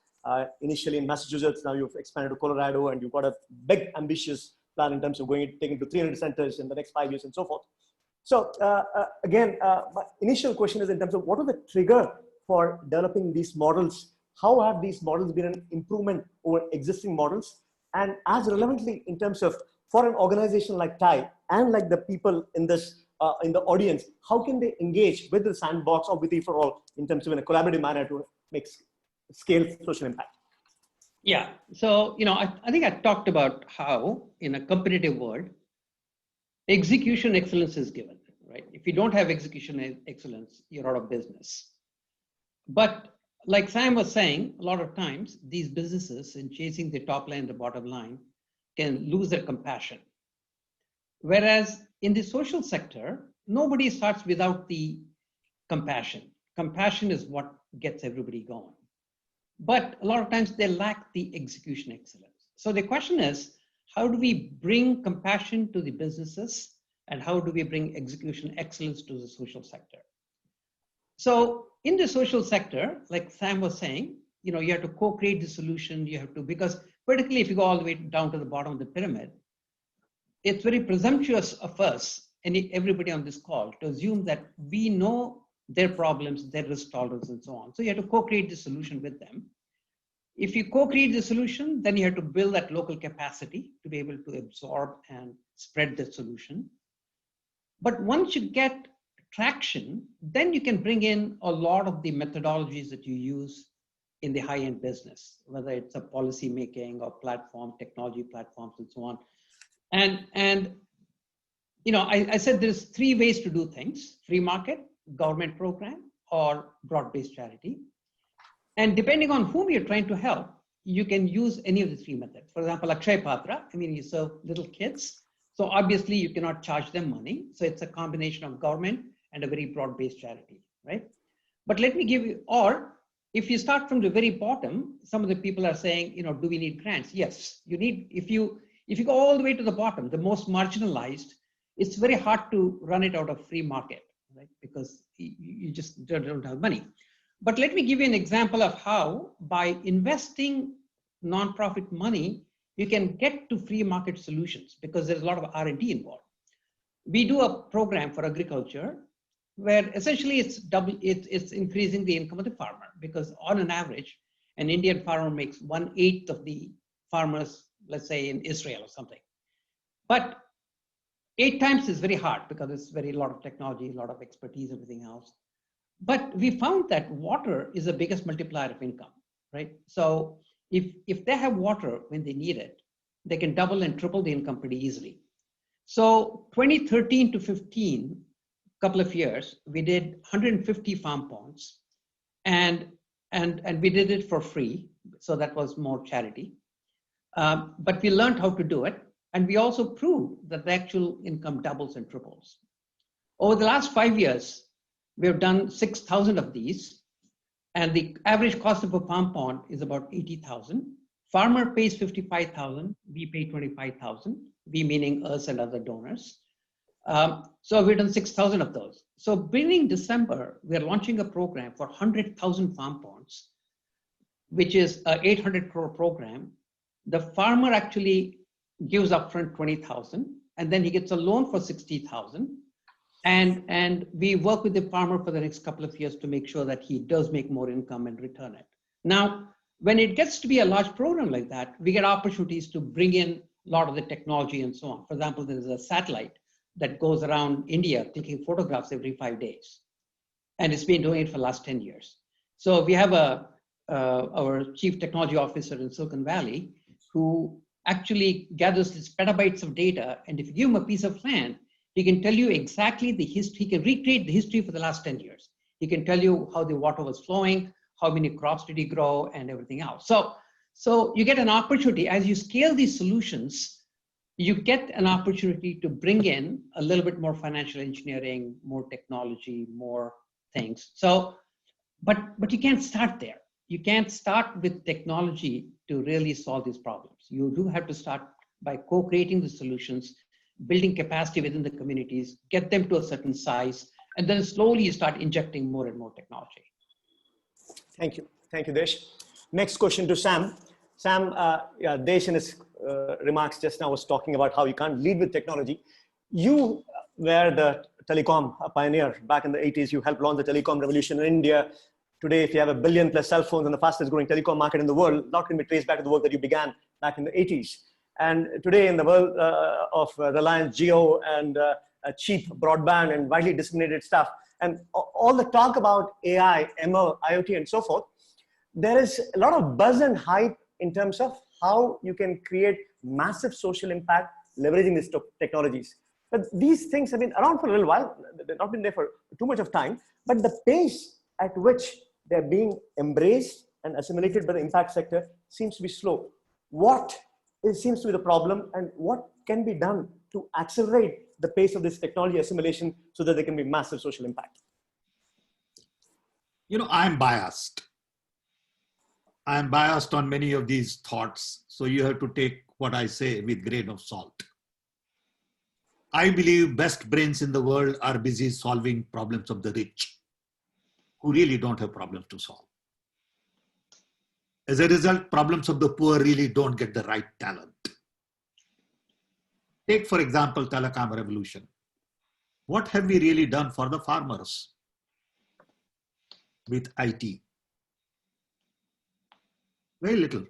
initially in Massachusetts, now you've expanded to Colorado, and you've got a big ambitious plan in terms of taking to 300 centers in the next 5 years and so forth. So again, my initial question is in terms of what are the trigger for developing these models? How have these models been an improvement over existing models? And as relevantly in terms of for an organization like TIE and like the people in this in the audience, how can they engage with the sandbox or with E for All in terms of in a collaborative manner to make scale social impact? Yeah, so I think I talked about how in a competitive world, execution excellence is given, right? If you don't have execution excellence, you're out of business. But like Sam was saying, a lot of times these businesses in chasing the top line, the bottom line, can lose their compassion. Whereas in the social sector, nobody starts without the compassion. Compassion is what gets everybody going. But a lot of times they lack the execution excellence. So the question is, how do we bring compassion to the businesses, and how do we bring execution excellence to the social sector? So in the social sector, like Sam was saying, you have to co-create the solution. You have to, because particularly if you go all the way down to the bottom of the pyramid, it's very presumptuous of us and everybody on this call to assume that we know their problems, their risk tolerance, and so on. So you have to co-create the solution with them. If you co-create the solution, then you have to build that local capacity to be able to absorb and spread the solution. But once you get traction, then you can bring in a lot of the methodologies that you use in the high-end business, whether it's a policy making or platform, technology platforms, and so on. And I said there's 3 ways to do things: free market, government program, or broad-based charity. And depending on whom you're trying to help, you can use any of the 3 methods. For example, Akshay Patra, you serve little kids. So obviously you cannot charge them money. So it's a combination of government and a very broad-based charity, right? But let me give you, or if you start from the very bottom, some of the people are saying, do we need grants? Yes, you need, if you go all the way to the bottom, the most marginalized, it's very hard to run it out of free market, right? Because you just don't have money. But let me give you an example of how, by investing nonprofit money, you can get to free market solutions, because there's a lot of R&D involved. We do a program for agriculture where essentially it's increasing the income of the farmer, because on an average, an Indian farmer makes 1/8 of the farmers, let's say in Israel or something. But 8 times is very hard because it's a lot of technology, a lot of expertise, everything else. But we found that water is the biggest multiplier of income, right? So if they have water when they need it, they can double and triple the income pretty easily. So 2013 to 15, couple of years, we did 150 farm ponds, and we did it for free. So that was more charity. But we learned how to do it. And we also proved that the actual income doubles and triples. Over the last 5 years, we have done 6,000 of these. And the average cost of a farm pond is about 80,000. Farmer pays 55,000. We pay 25,000. We meaning us and other donors. So we've done 6,000 of those. So beginning December, we're launching a program for 100,000 farm ponds, which is an 800 crore program. The farmer actually gives upfront 20,000, and then he gets a loan for 60,000. And we work with the farmer for the next couple of years to make sure that he does make more income and return it. Now, when it gets to be a large program like that, we get opportunities to bring in a lot of the technology and so on. For example, there is a satellite that goes around India clicking photographs every 5 days. And it's been doing it for the last 10 years. So we have our chief technology officer in Silicon Valley who actually gathers these petabytes of data. And if you give him a piece of land, he can tell you exactly the history. He can recreate the history for the last 10 years. He can tell you how the water was flowing, how many crops did he grow, and everything else. So you get an opportunity as you scale these solutions. You get an opportunity to bring in a little bit more financial engineering, more technology, more things. So, but you can't start there. You can't start with technology to really solve these problems. You do have to start by co-creating the solutions building capacity within the communities, get them to a certain size, and then slowly you start injecting more and more technology. Thank you. Thank you, Desh. Next question to Sam. Sam, yeah, Desh in his remarks just now was talking about how you can't lead with technology. You were the telecom pioneer back in the 80s. You helped launch the telecom revolution in India. Today, if you have 1 billion plus cell phones and the fastest growing telecom market in the world, not can be traced back to the work that you began back in the 80s. And today in the world of Reliance Jio and cheap broadband and widely disseminated stuff, and all the talk about AI, ML, IoT, and so forth, there is a lot of buzz and hype in terms of how you can create massive social impact leveraging these technologies. But these things have been around for a little while. They've not been there for too much of time, but the pace at which they're being embraced and assimilated by the impact sector seems to be slow. What seems to be the problem, and what can be done to accelerate the pace of this technology assimilation so that there can be massive social impact? You know, I'm biased. I'm biased on many of these thoughts, so you have to take what I say with a grain of salt. I believe best brains in the world are busy solving problems of the rich, who really don't have problems to solve. As a result, problems of the poor really don't get the right talent. Take, for example, telecom revolution. What have we really done for the farmers with IT? Very little.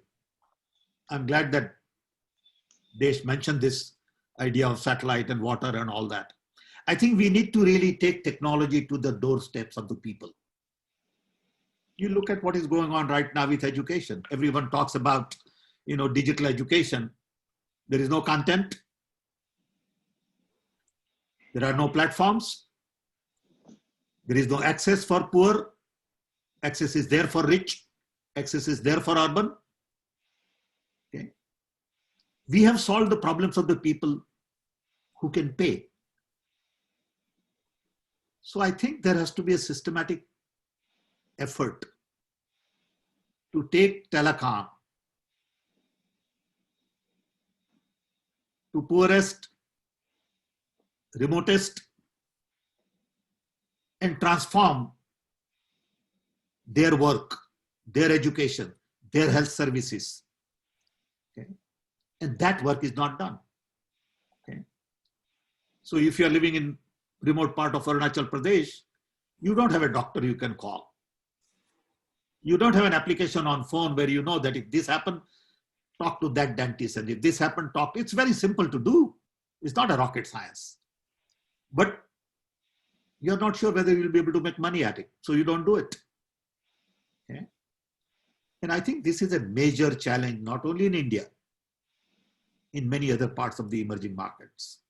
I'm glad that Desh mentioned this idea of satellite and water and all that. I think we need to really take technology to the doorsteps of the people. You look at what is going on right now with education. Everyone talks about, you know, digital education. There is no content. There are no platforms. There is no access for poor. Access is there for rich. Access is there for urban. Okay. We have solved the problems of the people who can pay. So I think there has to be a systematic effort to take telecom to poorest, remotest, and transform their work, their education, their health services. Okay? And that work is not done. Okay? So if you are living in remote part of Arunachal Pradesh, you don't have a doctor you can call. You don't have an application on phone where you know that if this happened, talk to that dentist, and if this happened, talk. It's very simple to do. It's not a rocket science. But you're not sure whether you'll be able to make money at it, so you don't do it. Okay? And I think this is a major challenge, not only in India, in many other parts of the emerging markets.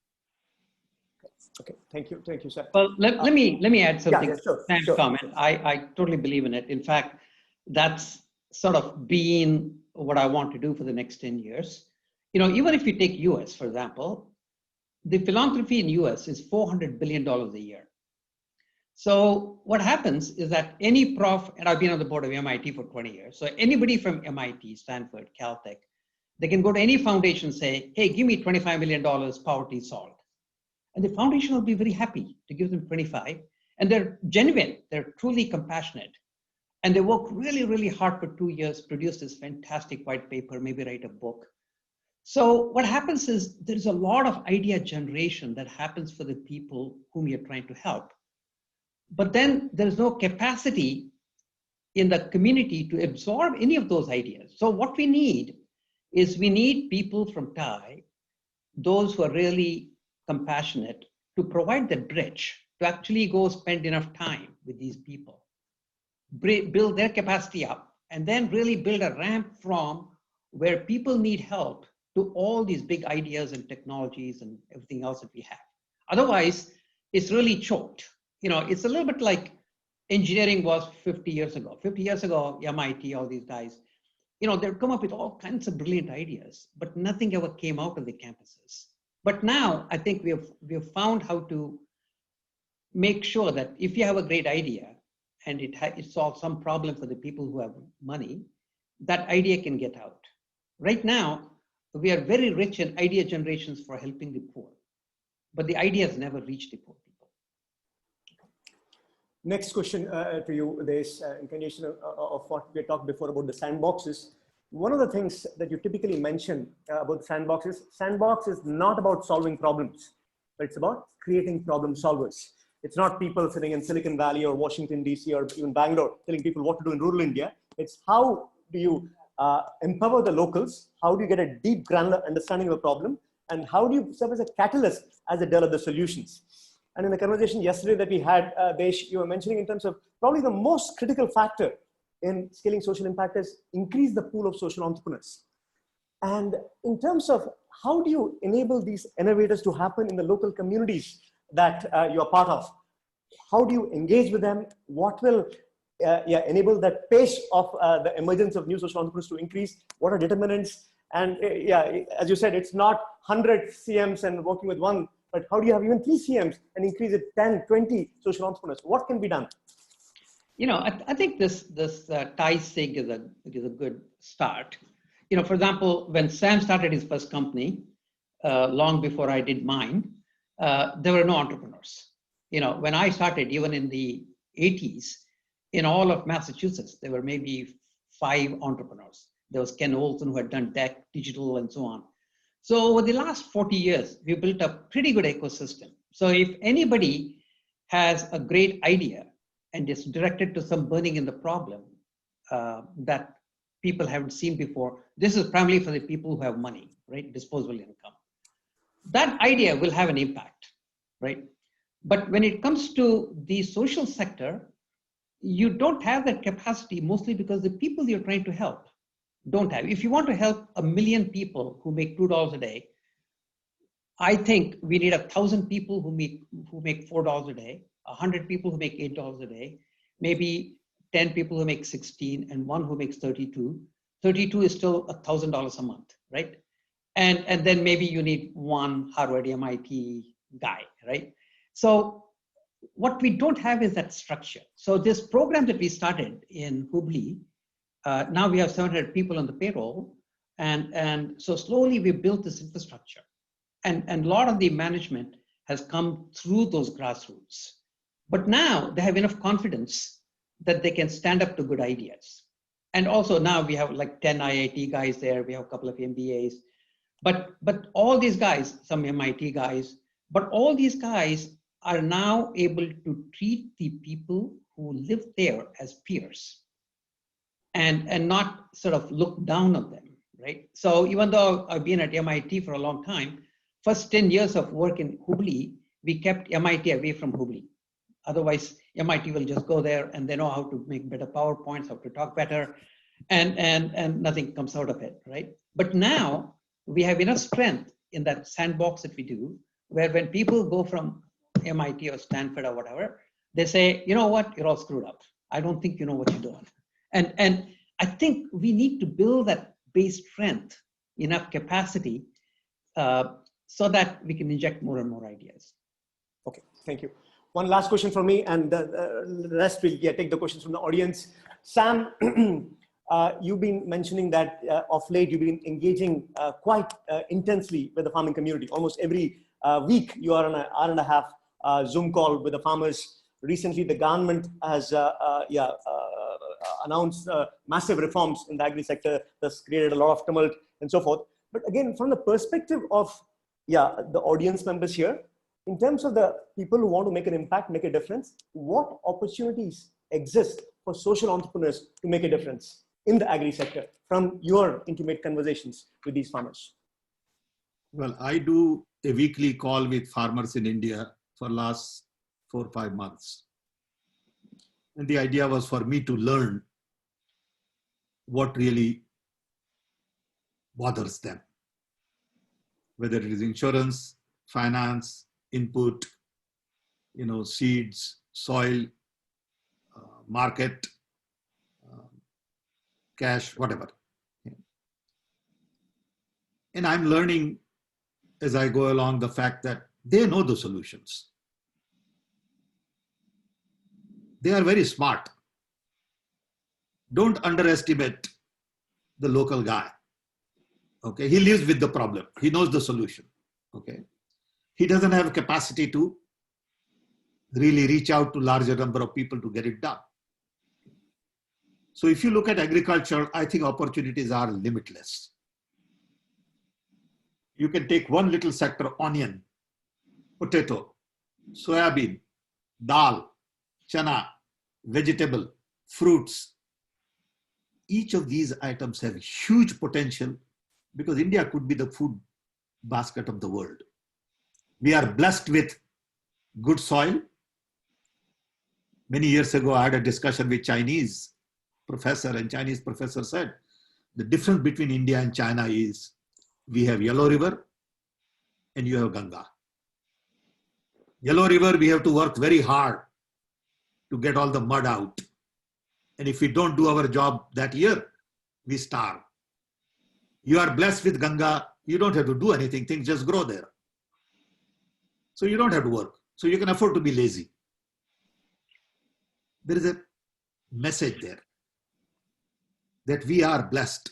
Okay, thank you, sir. Well, let me add something. Yeah, sure, Sam's sure. comment. I totally believe in it. In fact, that's sort of been what I want to do for the next 10 years. You know, even if you take US, for example, the philanthropy in US is $400 billion a year. So what happens is that any prof, and I've been on the board of MIT for 20 years, so anybody from MIT, Stanford, Caltech, they can go to any foundation and say, hey, give me $25 million, poverty solved. And the foundation will be very happy to give them 25. And they're genuine, they're truly compassionate. And they work really, really hard for 2 years, produce this fantastic white paper, maybe write a book. So what happens is there's a lot of idea generation that happens for the people whom you're trying to help. But then there's no capacity in the community to absorb any of those ideas. So what we need is we need people from TIE, those who are really compassionate, to provide the bridge to actually go spend enough time with these people, build their capacity up, and then really build a ramp from where people need help to all these big ideas and technologies and everything else that we have. Otherwise, it's really choked. You know, it's a little bit like engineering was 50 years ago. 50 years ago, MIT, all these guys, you know, they'd come up with all kinds of brilliant ideas, but nothing ever came out of the campuses. But now I think we have found how to make sure that if you have a great idea and it solves some problem for the people who have money, that idea can get out. Right now, we are very rich in idea generations for helping the poor. but the ideas never reach the poor people. Next question to you, Desh, in continuation of what we talked before about the sandboxes. One of the things that you typically mention about sandbox is not about solving problems, but it's about creating problem solvers. It's not people sitting in Silicon Valley or Washington, DC, or even Bangalore telling people what to do in rural India. It's how do you empower the locals? How do you get a deep granular understanding of a problem? And how do you serve as a catalyst as they develop the solutions? And in the conversation yesterday that we had, Desh, you were mentioning in terms of probably the most critical factor in scaling social impact is increase the pool of social entrepreneurs. And in terms of how do you enable these innovators to happen in the local communities that you are part of? How do you engage with them? What will enable that pace of the emergence of new social entrepreneurs to increase? What are determinants? And as you said, it's not 100 CMs and working with one, but how do you have even 3 CMs and increase it 10, 20 social entrepreneurs? What can be done? You know, I think this Thai SIG is a good start. You know, for example, when Sam started his first company, long before I did mine, there were no entrepreneurs. You know, when I started, even in the 80s, in all of Massachusetts, there were maybe 5 entrepreneurs. There was Ken Olson who had done tech, digital, and so on. So over the last 40 years, we built a pretty good ecosystem. So if anybody has a great idea and is directed to some burning in the problem that people haven't seen before, this is primarily for the people who have money, right? Disposable income. That idea will have an impact, right? But when it comes to the social sector, you don't have that capacity mostly because the people you're trying to help don't have. If you want to help 1 million people who make $2 a day, I think we need 1,000 people who make $4 a day, 100 people who make $8 a day, maybe 10 people who make 16, and 1 who makes 32. 32 is still $1,000 a month, right? And then maybe you need 1 Harvard, MIT guy, right? So what we don't have is that structure. So this program that we started in Hubli, now we have 700 people on the payroll. And so slowly we built this infrastructure. And a lot of the management has come through those grassroots. But now they have enough confidence that they can stand up to good ideas. And also now we have like 10 IIT guys there. We have a couple of MBAs. But all these guys, some MIT guys, but all these guys are now able to treat the people who live there as peers and not sort of look down on them, right? So even though I've been at MIT for a long time, first 10 years of work in Hubli, we kept MIT away from Hubli. Otherwise, MIT will just go there and they know how to make better PowerPoints, how to talk better, and nothing comes out of it, right? But now we have enough strength in that sandbox that we do, where when people go from MIT or Stanford or whatever, they say, you know what, you're all screwed up. I don't think you know what you're doing. And I think we need to build that base strength, enough capacity, so that we can inject more and more ideas. Okay, thank you. One last question from me, and the rest will take the questions from the audience. Sam, you've been mentioning that of late you've been engaging quite intensely with the farming community. Almost every week you are on an hour and a half Zoom call with the farmers. Recently, the government has announced massive reforms in the agri sector that's created a lot of tumult and so forth. But again, from the perspective of the audience members here, in terms of the people who want to make an impact, make a difference, what opportunities exist for social entrepreneurs to make a difference in the agri sector from your intimate conversations with these farmers? Well, I do a weekly call with farmers in India for last 4 or 5 months. And the idea was for me to learn what really bothers them, whether it is insurance, finance, input, seeds, soil, market, cash, whatever. And I'm learning as I go along the fact that they know the solutions. They are very smart. Don't underestimate the local guy. Okay, he lives with the problem. He knows the solution. Okay, he doesn't have a capacity to really reach out to larger number of people to get it done. So if you look at agriculture, I think opportunities are limitless. You can take one little sector, onion, potato, soybean, dal, chana, vegetable, fruits. Each of these items have huge potential because India could be the food basket of the world. We are blessed with good soil. Many years ago, I had a discussion with Chinese professor, and Chinese professor said, the difference between India and China is we have Yellow River and you have Ganga. Yellow River, we have to work very hard to get all the mud out. And if we don't do our job that year, we starve. You are blessed with Ganga, you don't have to do anything, things just grow there. So you don't have to work. So you can afford to be lazy. There is a message there that we are blessed,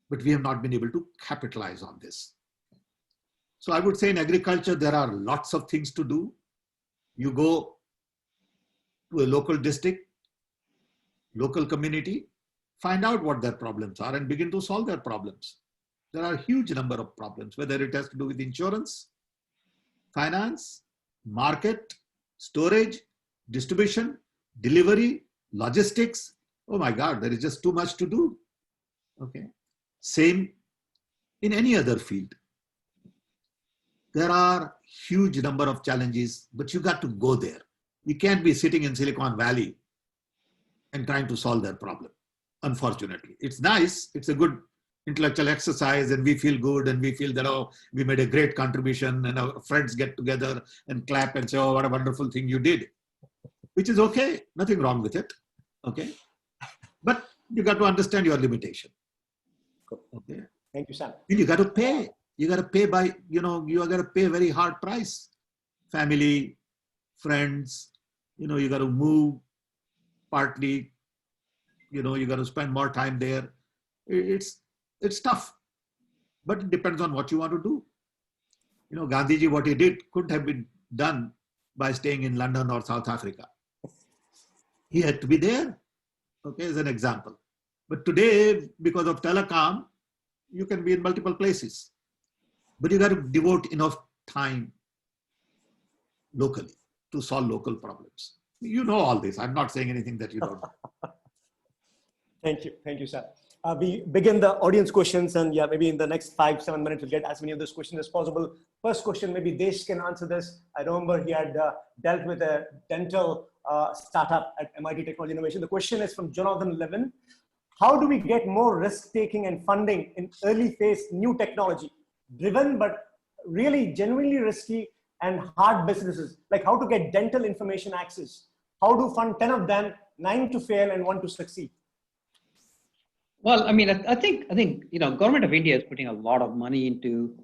but we have not been able to capitalize on this. So I would say in agriculture, there are lots of things to do. You go to a local district, local community, find out what their problems are and begin to solve their problems. There are a huge number of problems, whether it has to do with insurance, finance, market, storage, distribution, delivery, logistics. Oh my God, there is just too much to do. Okay. Same in any other field. There are huge number of challenges, but you got to go there. You can't be sitting in Silicon Valley and trying to solve their problem. Unfortunately, it's nice. It's a good intellectual exercise and we feel good and we feel that, oh, we made a great contribution and our friends get together and clap and say, oh, what a wonderful thing you did, which is okay. Nothing wrong with it. Okay. But you got to understand your limitation. Okay. Thank you, Sam. And you got to pay. You got to pay by, you got to pay a very hard price. Family, friends, you got to move partly, you got to spend more time there. It's tough, but it depends on what you want to do. Gandhiji, what he did couldn't have been done by staying in London or South Africa. He had to be there, okay, as an example. But today, because of telecom, you can be in multiple places. But you got to devote enough time locally to solve local problems. You know all this. I'm not saying anything that you don't know. Thank you. Thank you, sir. We begin the audience questions, and yeah, maybe in the next 5-7 minutes, we'll get as many of those questions as possible. First question, maybe Desh can answer this. I remember he had dealt with a dental startup at MIT Technology Innovation. The question is from Jonathan Levin. How do we get more risk-taking and funding in early phase new technology, driven but really genuinely risky and hard businesses, like how to get dental information access? How to fund 10 of them, 9 to fail and 1 to succeed? Well, I mean, I think government of India is putting a lot of money into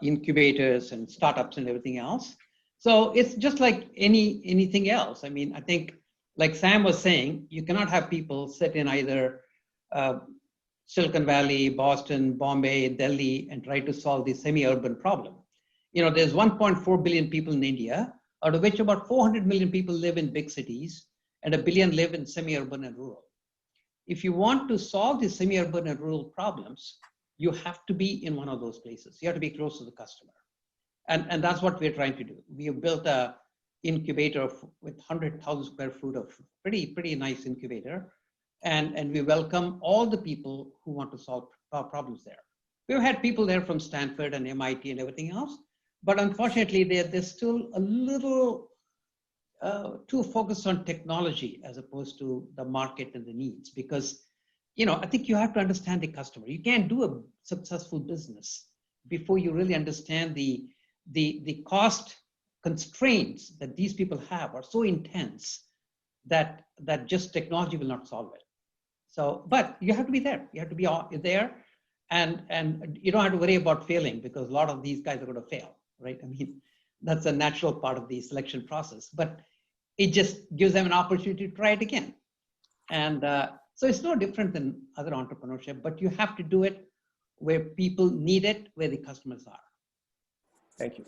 incubators and startups and everything else. So it's just like anything else. I mean, I think, like Sam was saying, you cannot have people sit in either Silicon Valley, Boston, Bombay, Delhi, and try to solve the semi-urban problem. There's 1.4 billion people in India, out of which about 400 million people live in big cities and 1 billion live in semi-urban and rural. If you want to solve the semi-urban and rural problems, you have to be in one of those places. You have to be close to the customer. And that's what we're trying to do. We have built a incubator with 100,000 square feet of pretty nice incubator. And we welcome all the people who want to solve problems there. We've had people there from Stanford and MIT and everything else, but unfortunately, they're still a little too focused on technology as opposed to the market and the needs. Because, I think you have to understand the customer. You can't do a successful business before you really understand the cost constraints that these people have are so intense that just technology will not solve it. So, but you have to be there. You have to be there, and you don't have to worry about failing because a lot of these guys are going to fail, right? I mean, that's a natural part of the selection process, but it just gives them an opportunity to try it again. And so it's no different than other entrepreneurship, but you have to do it where people need it, where the customers are.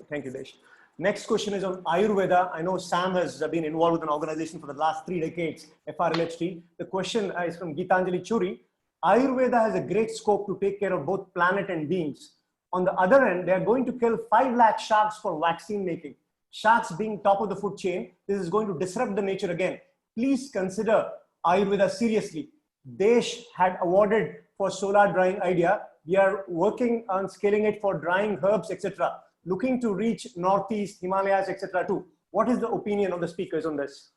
Thank you, Desh. Next question is on Ayurveda. I know Sam has been involved with an organization for the last 3 decades, FRLHT. The question is from Geetanjali Churi. Ayurveda has a great scope to take care of both planet and beings. On the other end, they are going to kill 5 lakh sharks for vaccine making. Sharks being top of the food chain, this is going to disrupt the nature again. Please consider Ayurveda seriously. Desh had awarded for solar drying idea. We are working on scaling it for drying herbs, etc. Looking to reach Northeast, Himalayas, etc. too. What is the opinion of the speakers on this?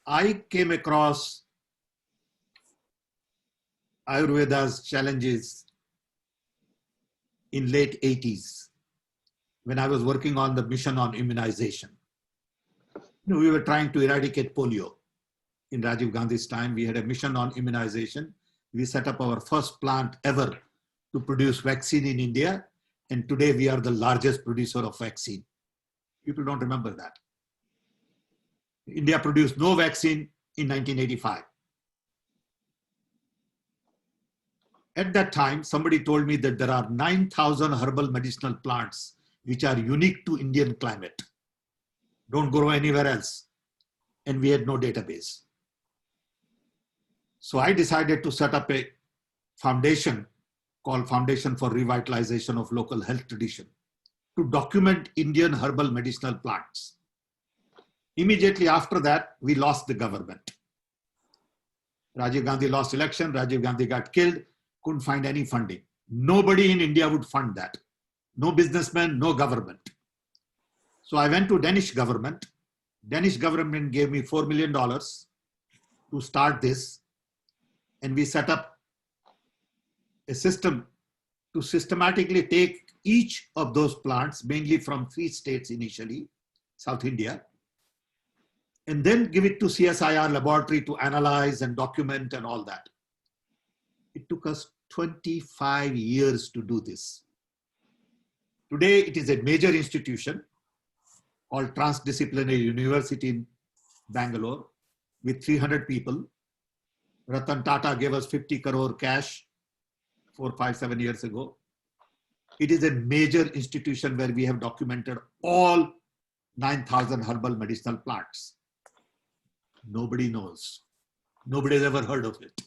I came across Ayurveda's challenges in late 80s when I was working on the mission on immunization. We were trying to eradicate polio. In Rajiv Gandhi's time, we had a mission on immunization. We set up our first plant ever to produce vaccine in India. And today we are the largest producer of vaccine. People don't remember that. India produced no vaccine in 1985. At that time, somebody told me that there are 9,000 herbal medicinal plants which are unique to Indian climate. Don't grow anywhere else. And we had no database. So I decided to set up a foundation called Foundation for Revitalization of Local Health Tradition to document Indian herbal medicinal plants. Immediately after that, we lost the government. Rajiv Gandhi lost election, Rajiv Gandhi got killed, couldn't find any funding. Nobody in India would fund that. No businessman, no government. So I went to Danish government. Danish government gave me $4 million to start this. And we set up a system to systematically take each of those plants, mainly from 3 states initially, South India, and then give it to CSIR laboratory to analyze and document and all that. It took us 25 years to do this. Today, it is a major institution called Transdisciplinary University in Bangalore with 300 people. Ratan Tata gave us 50 crore cash 4, 5, 7 years ago. It is a major institution where we have documented all 9,000 herbal medicinal plants. Nobody knows. Nobody has ever heard of it.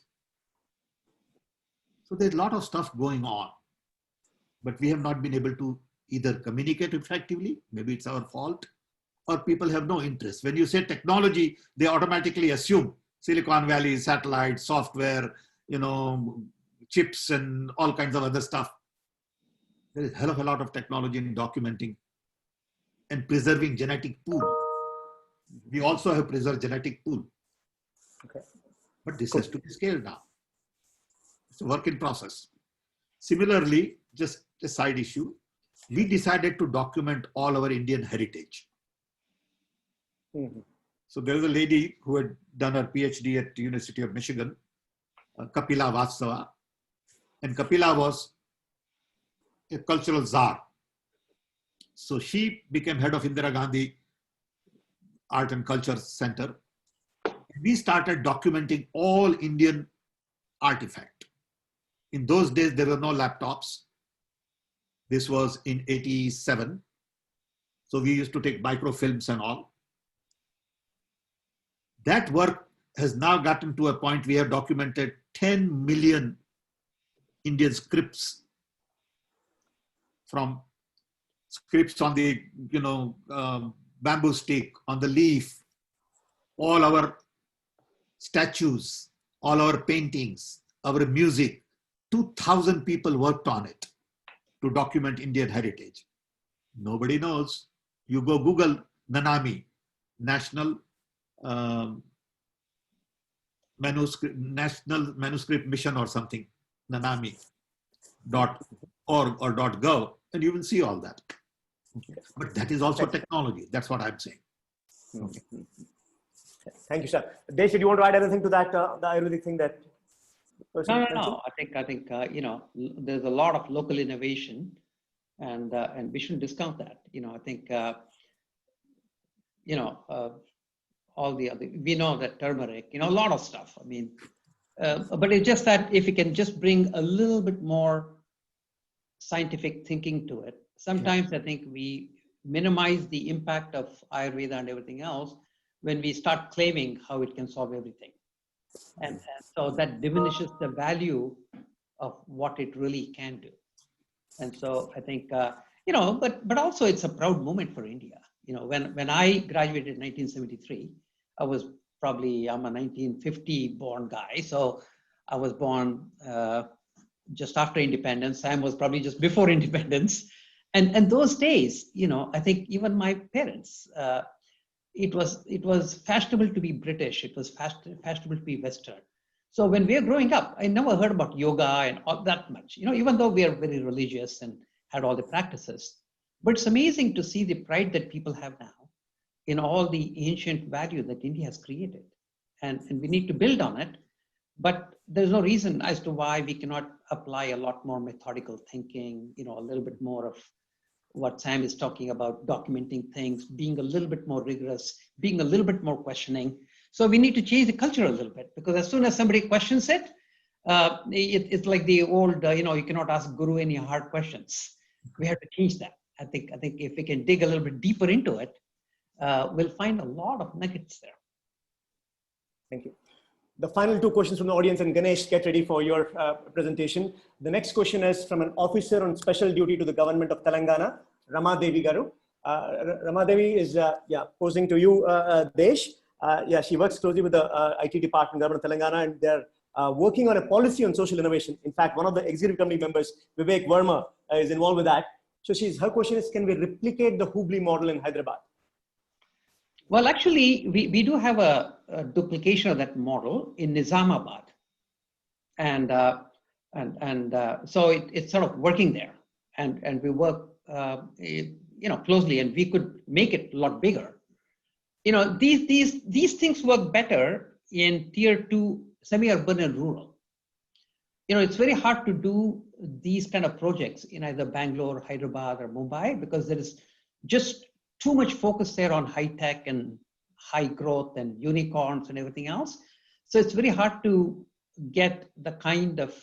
So there's a lot of stuff going on, but we have not been able to either communicate effectively, maybe it's our fault, or people have no interest. When you say technology, they automatically assume Silicon Valley, satellite, software, chips and all kinds of other stuff. There is a hell of a lot of technology in documenting and preserving genetic pool. We also have preserved genetic pool. Okay. But this has to be scaled now. It's a work in process. Similarly, just a side issue, we decided to document all our Indian heritage. Mm-hmm. So there was a lady who had done her PhD at the University of Michigan, Kapila Vatsava. And Kapila was a cultural czar. So she became head of Indira Gandhi Art and Culture Center. We started documenting all Indian artifact. In those days, there were no laptops. This was in 87. So we used to take microfilms and all. That work has now gotten to a point we have documented 10 million Indian scripts, from scripts on the bamboo stick, on the leaf, all our statues, all our paintings, our music. 2,000 people worked on it to document Indian heritage. Nobody knows. You go Google Nanami, National Manuscript Mission or something, nanami.org or .gov, and you will see all that. But that is also technology. That's what I'm saying. Okay. Thank you, sir. Desh, do you want to add anything to that, the Ayurvedic thing that? No. I think there's a lot of local innovation, and we shouldn't discount that. I think all the other, we know that turmeric, a lot of stuff. I mean, but it's just that if we can just bring a little bit more scientific thinking to it, sometimes I think we minimize the impact of Ayurveda and everything else when we start claiming how it can solve everything. And so that diminishes the value of what it really can do. And so I think, but also it's a proud moment for India. When I graduated in 1973, I'm a 1950 born guy. So I was born just after independence. Sam was probably just before independence. And those days, I think even my parents, it was fashionable to be British. It was fashionable to be Western. So when we were growing up, I never heard about yoga and all that much, even though we are very religious and had all the practices. But it's amazing to see the pride that people have now in all the ancient value that India has created. And we need to build on it. But there's no reason as to why we cannot apply a lot more methodical thinking, a little bit more of what Sam is talking about, documenting things, being a little bit more rigorous, being a little bit more questioning. So we need to change the culture a little bit, because as soon as somebody questions it, it's like the old, you cannot ask Guru any hard questions. We have to change that. I think if we can dig a little bit deeper into it, we'll find a lot of nuggets there. Thank you. The final two questions from the audience, and Ganesh, get ready for your presentation. The next question is from an officer on special duty to the government of Telangana, Rama Devi Garu. Rama Devi is posing to you, Desh. She works closely with the IT department, government of Telangana, and they're working on a policy on social innovation. In fact, one of the executive committee members, Vivek Verma, is involved with that. So her question is, can we replicate the Hubli model in Hyderabad? Well, actually, we do have a duplication of that model in Nizamabad. And so it's sort of working there. And we work closely, and we could make it a lot bigger. These things work better in tier 2 semi-urban and rural. It's very hard to do these kind of projects in either Bangalore, Hyderabad, or Mumbai, because there is just too much focus there on high tech and high growth and unicorns and everything else. So it's very hard to get the kind of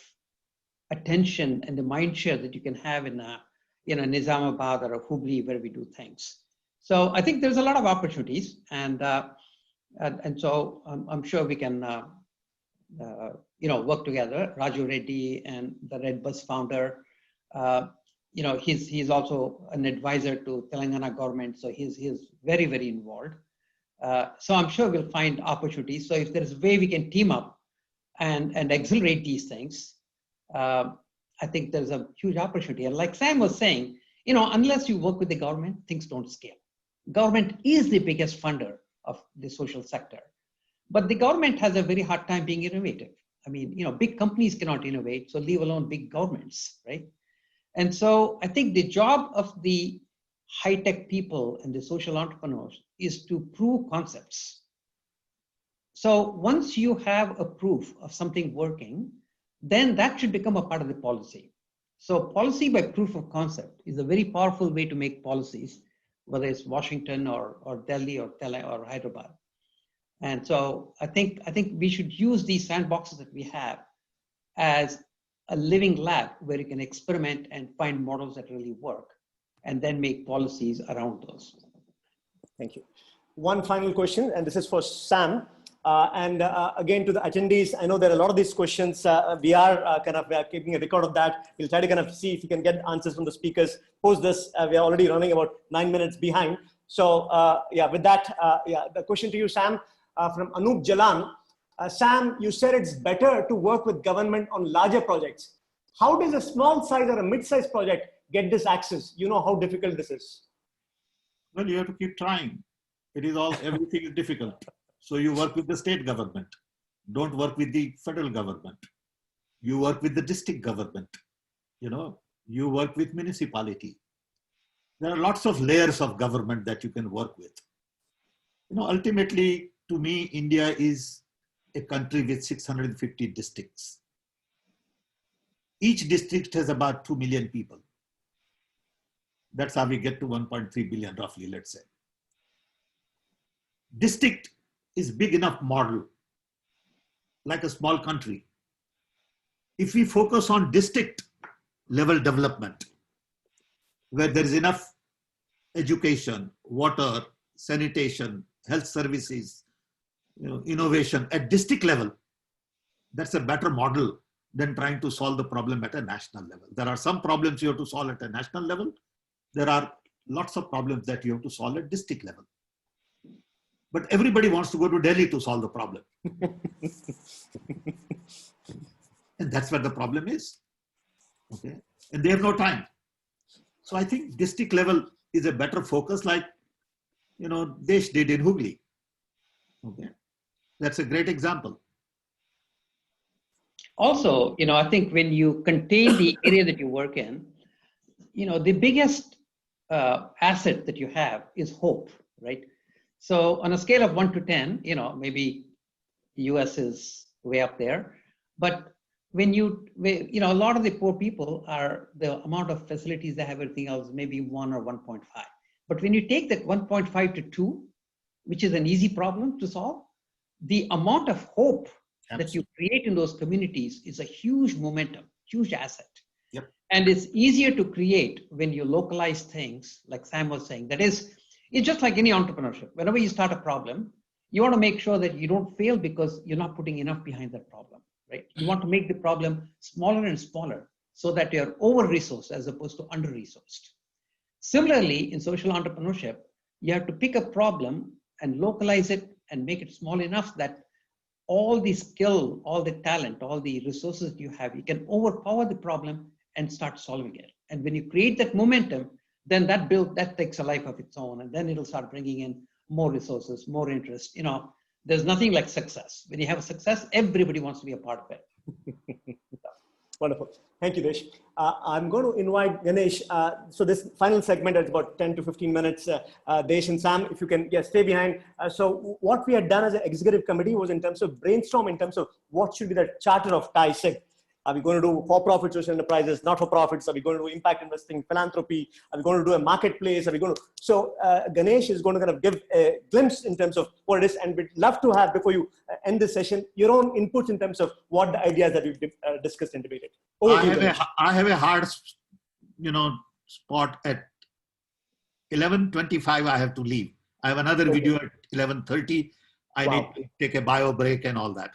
attention and the mind share that you can have in a Nizamabad or a Hubli, where we do things. So I think there's a lot of opportunities, and so I'm sure we can work together. Raju Reddy and the Red Bus founder, he's also an advisor to Telangana government, so he's very, very involved. So I'm sure we'll find opportunities. So if there's a way we can team up and accelerate these things, I think there's a huge opportunity. And like Sam was saying, unless you work with the government, things don't scale. Government is the biggest funder of the social sector, but the government has a very hard time being innovative. I mean, big companies cannot innovate, so leave alone big governments, right? And so I think the job of the high-tech people and the social entrepreneurs is to prove concepts. So once you have a proof of something working, then that should become a part of the policy. So policy by proof of concept is a very powerful way to make policies, whether it's Washington or Delhi or Hyderabad. And so I think we should use these sandboxes that we have as a living lab where you can experiment and find models that really work, and then make policies around those. Thank you. One final question, and this is for Sam. Again, to the attendees, I know there are a lot of these questions. We are keeping a record of that. We'll try to see if we can get answers from the speakers. Post this, we are already running about 9 minutes behind. So with that, the question to you, Sam, from Anup Jalan. Sam, you said it's better to work with government on larger projects. How does a small size or a mid-sized project get this access? You know how difficult this is. Well, you have to keep trying. Everything is difficult. So you work with the state government. Don't work with the federal government. You work with the district government. You work with municipality. There are lots of layers of government that you can work with. Ultimately, to me, India is a country with 650 districts. Each district has about 2 million people. That's how we get to 1.3 billion roughly, let's say. District is big enough model, like a small country. If we focus on district level development, where there is enough education, water, sanitation, health services, innovation at district level, that's a better model than trying to solve the problem at a national level. There are some problems you have to solve at a national level. There are lots of problems that you have to solve at district level. But everybody wants to go to Delhi to solve the problem. And that's where the problem is. Okay. And they have no time. So I think district level is a better focus, like, Desh did in Hubli. Okay. That's a great example. Also, I think when you contain the area that you work in, the biggest asset that you have is hope, right? So on a scale of 1 to 10, maybe US is way up there, but when a lot of the poor people are, the amount of facilities they have, everything else, maybe 1 or 1.5. But when you take that 1.5 to 2, which is an easy problem to solve, the amount of hope that you create in those communities is a huge momentum, huge asset. Yep. And it's easier to create when you localize things, like Sam was saying. That is, it's just like any entrepreneurship. Whenever you start a problem, you want to make sure that you don't fail because you're not putting enough behind that problem, right? You want to make the problem smaller and smaller so that you're over-resourced as opposed to under-resourced. Similarly, in social entrepreneurship, you have to pick a problem and localize it and make it small enough that all the skill, all the talent, all the resources you have, you can overpower the problem and start solving it. And when you create that momentum, then that takes a life of its own, and then it'll start bringing in more resources, more interest. There's nothing like success. When you have a success, everybody wants to be a part of it. Wonderful. Thank you, Desh. I'm going to invite Ganesh. So this final segment is about 10 to 15 minutes. Desh and Sam, if you can stay behind. So what we had done as an executive committee was in terms of brainstorm, in terms of what should be the charter of TiSIG. Are we going to do for-profit social enterprises, not-for-profits? Are we going to do impact investing, philanthropy? Are we going to do a marketplace? So Ganesh is going to kind of give a glimpse in terms of what it is, and we'd love to have, before you end this session, your own inputs in terms of what the ideas that we've discussed and debated. I have a hard, spot at 11:25. I have to leave. I have another video at 11:30. I need to take a bio break and all that.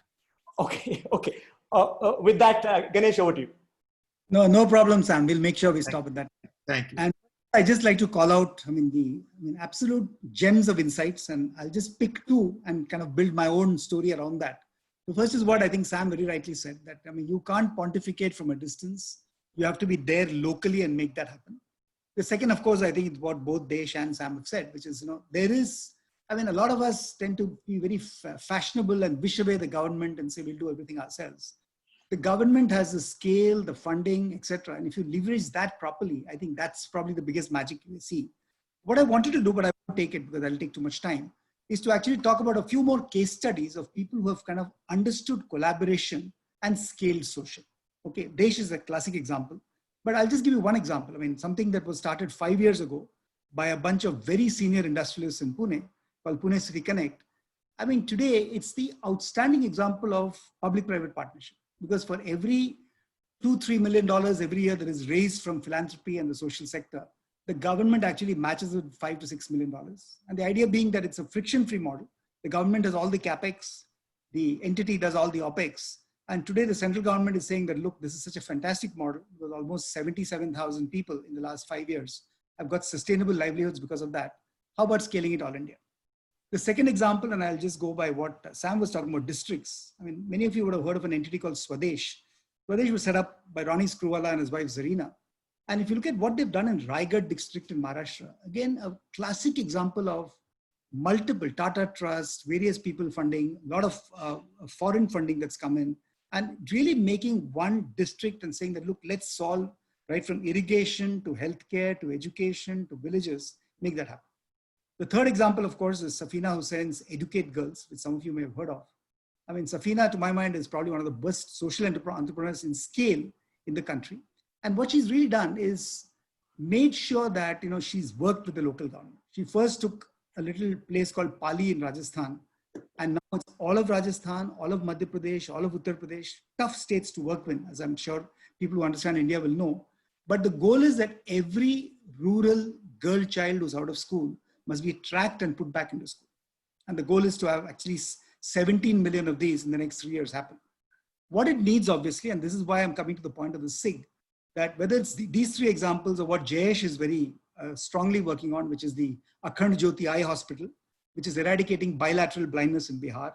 Okay. With that, Ganesh, over to you. No problem, Sam. We'll make sure we stop at that. Thank you. And I just like to call out, absolute gems of insights, and I'll just pick two and kind of build my own story around that. The first is what I think Sam very rightly said, that you can't pontificate from a distance. You have to be there locally and make that happen. The second, of course, I think it's what both Desh and Sam have said, which is, there is, a lot of us tend to be very fashionable and wish away the government and say we'll do everything ourselves. The government has the scale, the funding, etc. And if you leverage that properly, I think that's probably the biggest magic you see. What I wanted to do, but I won't take it because that'll take too much time, is to actually talk about a few more case studies of people who have kind of understood collaboration and scaled social. Okay, Desh is a classic example, but I'll just give you one example. Something that was started 5 years ago by a bunch of very senior industrialists in Pune, called Pune City Connect. Today it's the outstanding example of public-private partnership, because for every $2-3 million every year that is raised from philanthropy and the social sector, the government actually matches it with $5 to $6 million. And the idea being that it's a friction-free model. The government does all the capex, the entity does all the opex. And today the central government is saying that, look, this is such a fantastic model, because almost 77,000 people in the last 5 years have got sustainable livelihoods because of that. How about scaling it all India? The second example, and I'll just go by what Sam was talking about, districts. Many of you would have heard of an entity called Swadesh. Swadesh was set up by Ronnie Screwvala and his wife Zarina. And if you look at what they've done in Raigad district in Maharashtra, again, a classic example of multiple Tata Trust, various people funding, a lot of foreign funding that's come in, and really making one district and saying that, look, let's solve right from irrigation to healthcare to education to villages, make that happen. The third example, of course, is Safina Hussein's Educate Girls, which some of you may have heard of. Safina, to my mind, is probably one of the best social entrepreneurs in scale in the country. And what she's really done is made sure that, she's worked with the local government. She first took a little place called Pali in Rajasthan, and now it's all of Rajasthan, all of Madhya Pradesh, all of Uttar Pradesh, tough states to work with, as I'm sure people who understand India will know. But the goal is that every rural girl child who's out of school must be tracked and put back into school. And the goal is to have actually 17 million of these in the next 3 years happen. What it needs, obviously, and this is why I'm coming to the point of the SIG, that whether it's these three examples of what Jayesh is very strongly working on, which is the Akhand Jyoti Eye Hospital, which is eradicating bilateral blindness in Bihar.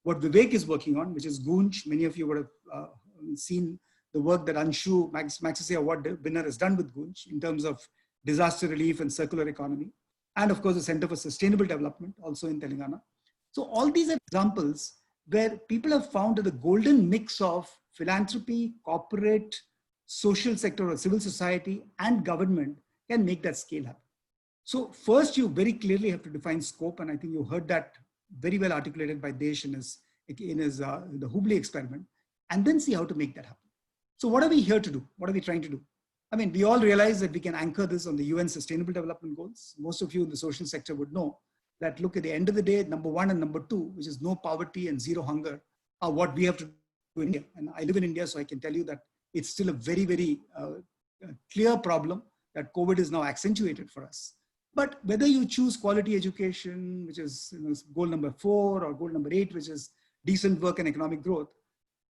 What Vivek is working on, which is Gunj. Many of you would have seen the work that Anshu, Magsaysay Award winner, has done with Gunj in terms of disaster relief and circular economy. And of course, the Center for Sustainable Development, also in Telangana. So all these are examples where people have found that the golden mix of philanthropy, corporate, social sector or civil society and government can make that scale happen. So first, you very clearly have to define scope. And I think you heard that very well articulated by Desh in the Hubli experiment, and then see how to make that happen. So what are we here to do? What are we trying to do? I mean, we all realize that we can anchor this on the UN Sustainable Development Goals. Most of you in the social sector would know that, look, at the end of the day, number 1 and number 2, which is no poverty and zero hunger, are what we have to do in India. And I live in India, so I can tell you that it's still a very, very clear problem that COVID is now accentuated for us. But whether you choose quality education, which is goal number 4, or goal number 8, which is decent work and economic growth,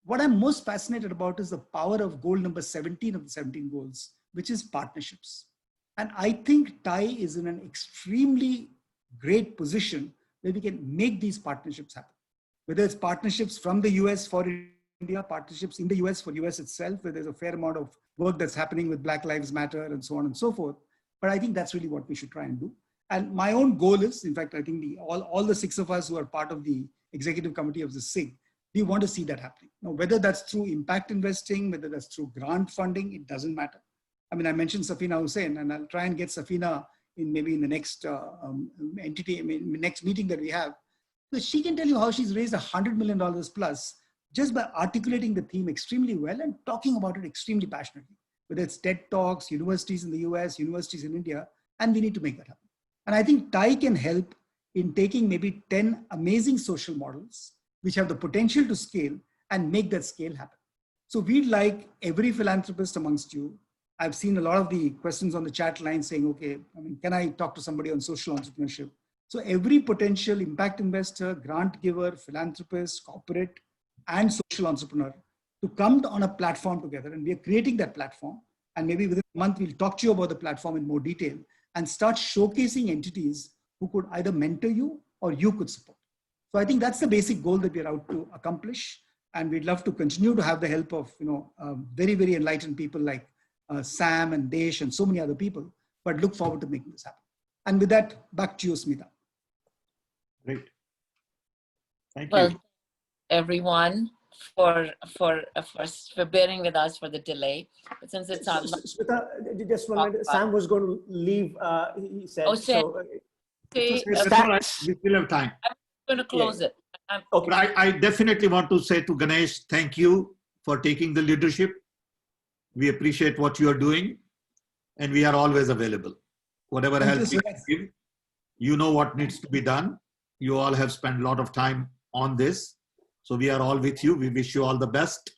what I'm most fascinated about is the power of goal number 17 of the 17 goals, which is partnerships. And I think TIE is in an extremely great position where we can make these partnerships happen. Whether it's partnerships from the US for India, partnerships in the US for US itself, where there's a fair amount of work that's happening with Black Lives Matter and so on and so forth. But I think that's really what we should try and do. And my own goal is, in fact, I think all the 6 of us who are part of the executive committee of the SIG, we want to see that happening. Now, whether that's through impact investing, whether that's through grant funding, it doesn't matter. I mean, I mentioned Safina Hussain, and I'll try and get Safina in maybe in the next next meeting that we have. So she can tell you how she's raised $100 million plus just by articulating the theme extremely well and talking about it extremely passionately. Whether it's TED Talks, universities in the US, universities in India, and we need to make that happen. And I think TIE can help in taking maybe 10 amazing social models, which have the potential to scale and make that scale happen. So we'd like every philanthropist amongst you. I've seen a lot of the questions on the chat line saying, okay, I mean, can I talk to somebody on social entrepreneurship? So every potential impact investor, grant giver, philanthropist, corporate, and social entrepreneur to come on a platform together. And we are creating that platform. And maybe within a month, we'll talk to you about the platform in more detail and start showcasing entities who could either mentor you or you could support. So I think that's the basic goal that we're out to accomplish. And we'd love to continue to have the help of very, very enlightened people like Sam and Desh and so many other people, but look forward to making this happen. And with that, back to you, Smita. Great. Thank Well, you. everyone, for bearing with us for the delay. But since it's our Smita, just one minute. Sam was going to leave, he said. Oh, Sam. So, That's all right. We still have time. I'm going to close it. okay. But I definitely want to say to Ganesh, thank you for taking the leadership. We appreciate what you are doing, and we are always available. Whatever help we can give, you know what needs to be done. You all have spent a lot of time on this. So we are all with you. We wish you all the best.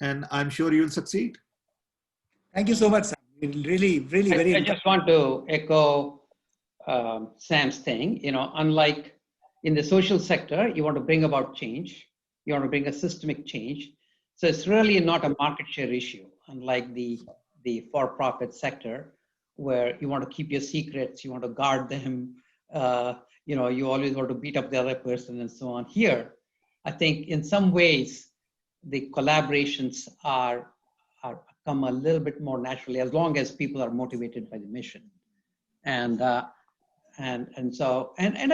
And I'm sure you'll succeed. Thank you so much, Sam. Really, really very I just want to echo Sam's thing. Unlike in the social sector, you want to bring about change. You want to bring a systemic change. So it's really not a market share issue, unlike the for-profit sector, where you want to keep your secrets, you want to guard them, you always want to beat up the other person and so on. Here, I think in some ways, the collaborations are come a little bit more naturally, as long as people are motivated by the mission. And I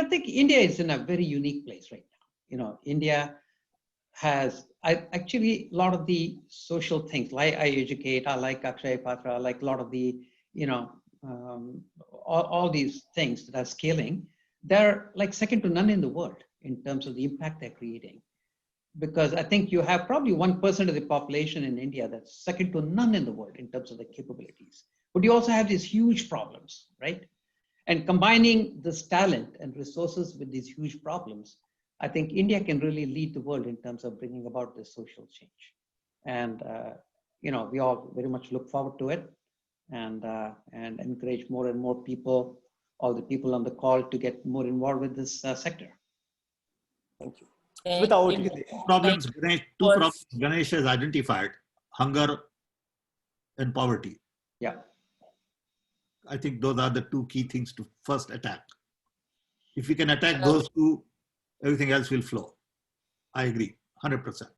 think India is in a very unique place right now. India has actually a lot of the social things, like I Educate, I like Akshay Patra, like a lot of the, all these things that are scaling, they're like second to none in the world in terms of the impact they're creating. Because I think you have probably 1% of the population in India that's second to none in the world in terms of the capabilities. But you also have these huge problems, right? And combining this talent and resources with these huge problems, I think India can really lead the world in terms of bringing about this social change. And, we all very much look forward to it. and encourage more and more people, all the people on the call, to get more involved with this sector. Thank you. Thank Smita, over you. to you, Desh. Two problems Ganesh has identified: hunger and poverty. Yeah. I think those are the two key things to first attack. If we can attack those two, everything else will flow. I agree, 100%.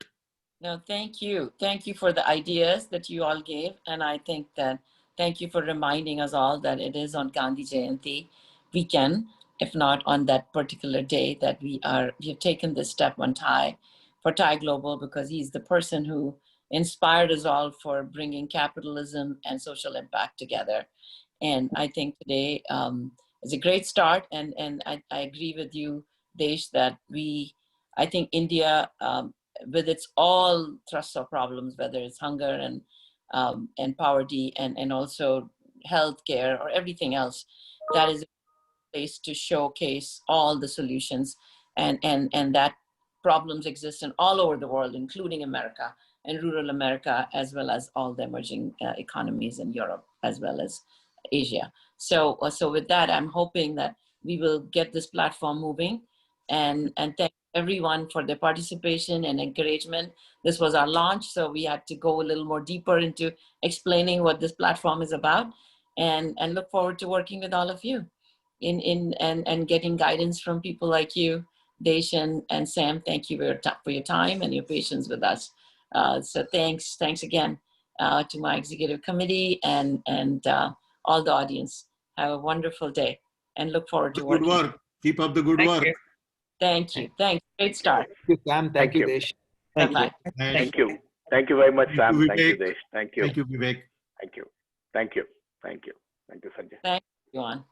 No, thank you. Thank you for the ideas that you all gave. And I think that thank you for reminding us all that it is on Gandhi Jayanti weekend, if not on that particular day, that we have taken this step on Thai, for Thai Global, because he's the person who inspired us all for bringing capitalism and social impact together. And I think today is a great start. And I agree with you, Desh, that I think India, with its all thrusts of problems, whether it's hunger and poverty and also healthcare or everything else, that is a place to showcase all the solutions, and that problems exist in all over the world, including America and rural America, as well as all the emerging economies in Europe, as well as Asia. So with that, I'm hoping that we will get this platform moving, and thank everyone for their participation and encouragement. This was our launch, so we had to go a little more deeper into explaining what this platform is about, and look forward to working with all of you and getting guidance from people like you, Desh and Sam. Thank you for your time and your patience with us. So thanks again to my executive committee and all the audience. Have a wonderful day and look forward to working. Good work. Keep up the good work. Thank you. Thanks. Great start. Thank you, Sam. Thank you, Desh. Bye-bye. Thank you. Thank you very much, Sam. Thank you, Vivek. Desh. Thank you. Thank you, Vivek. Thank you. Thank you. Thank you. Thank you, Sanjay. Thank you, everyone.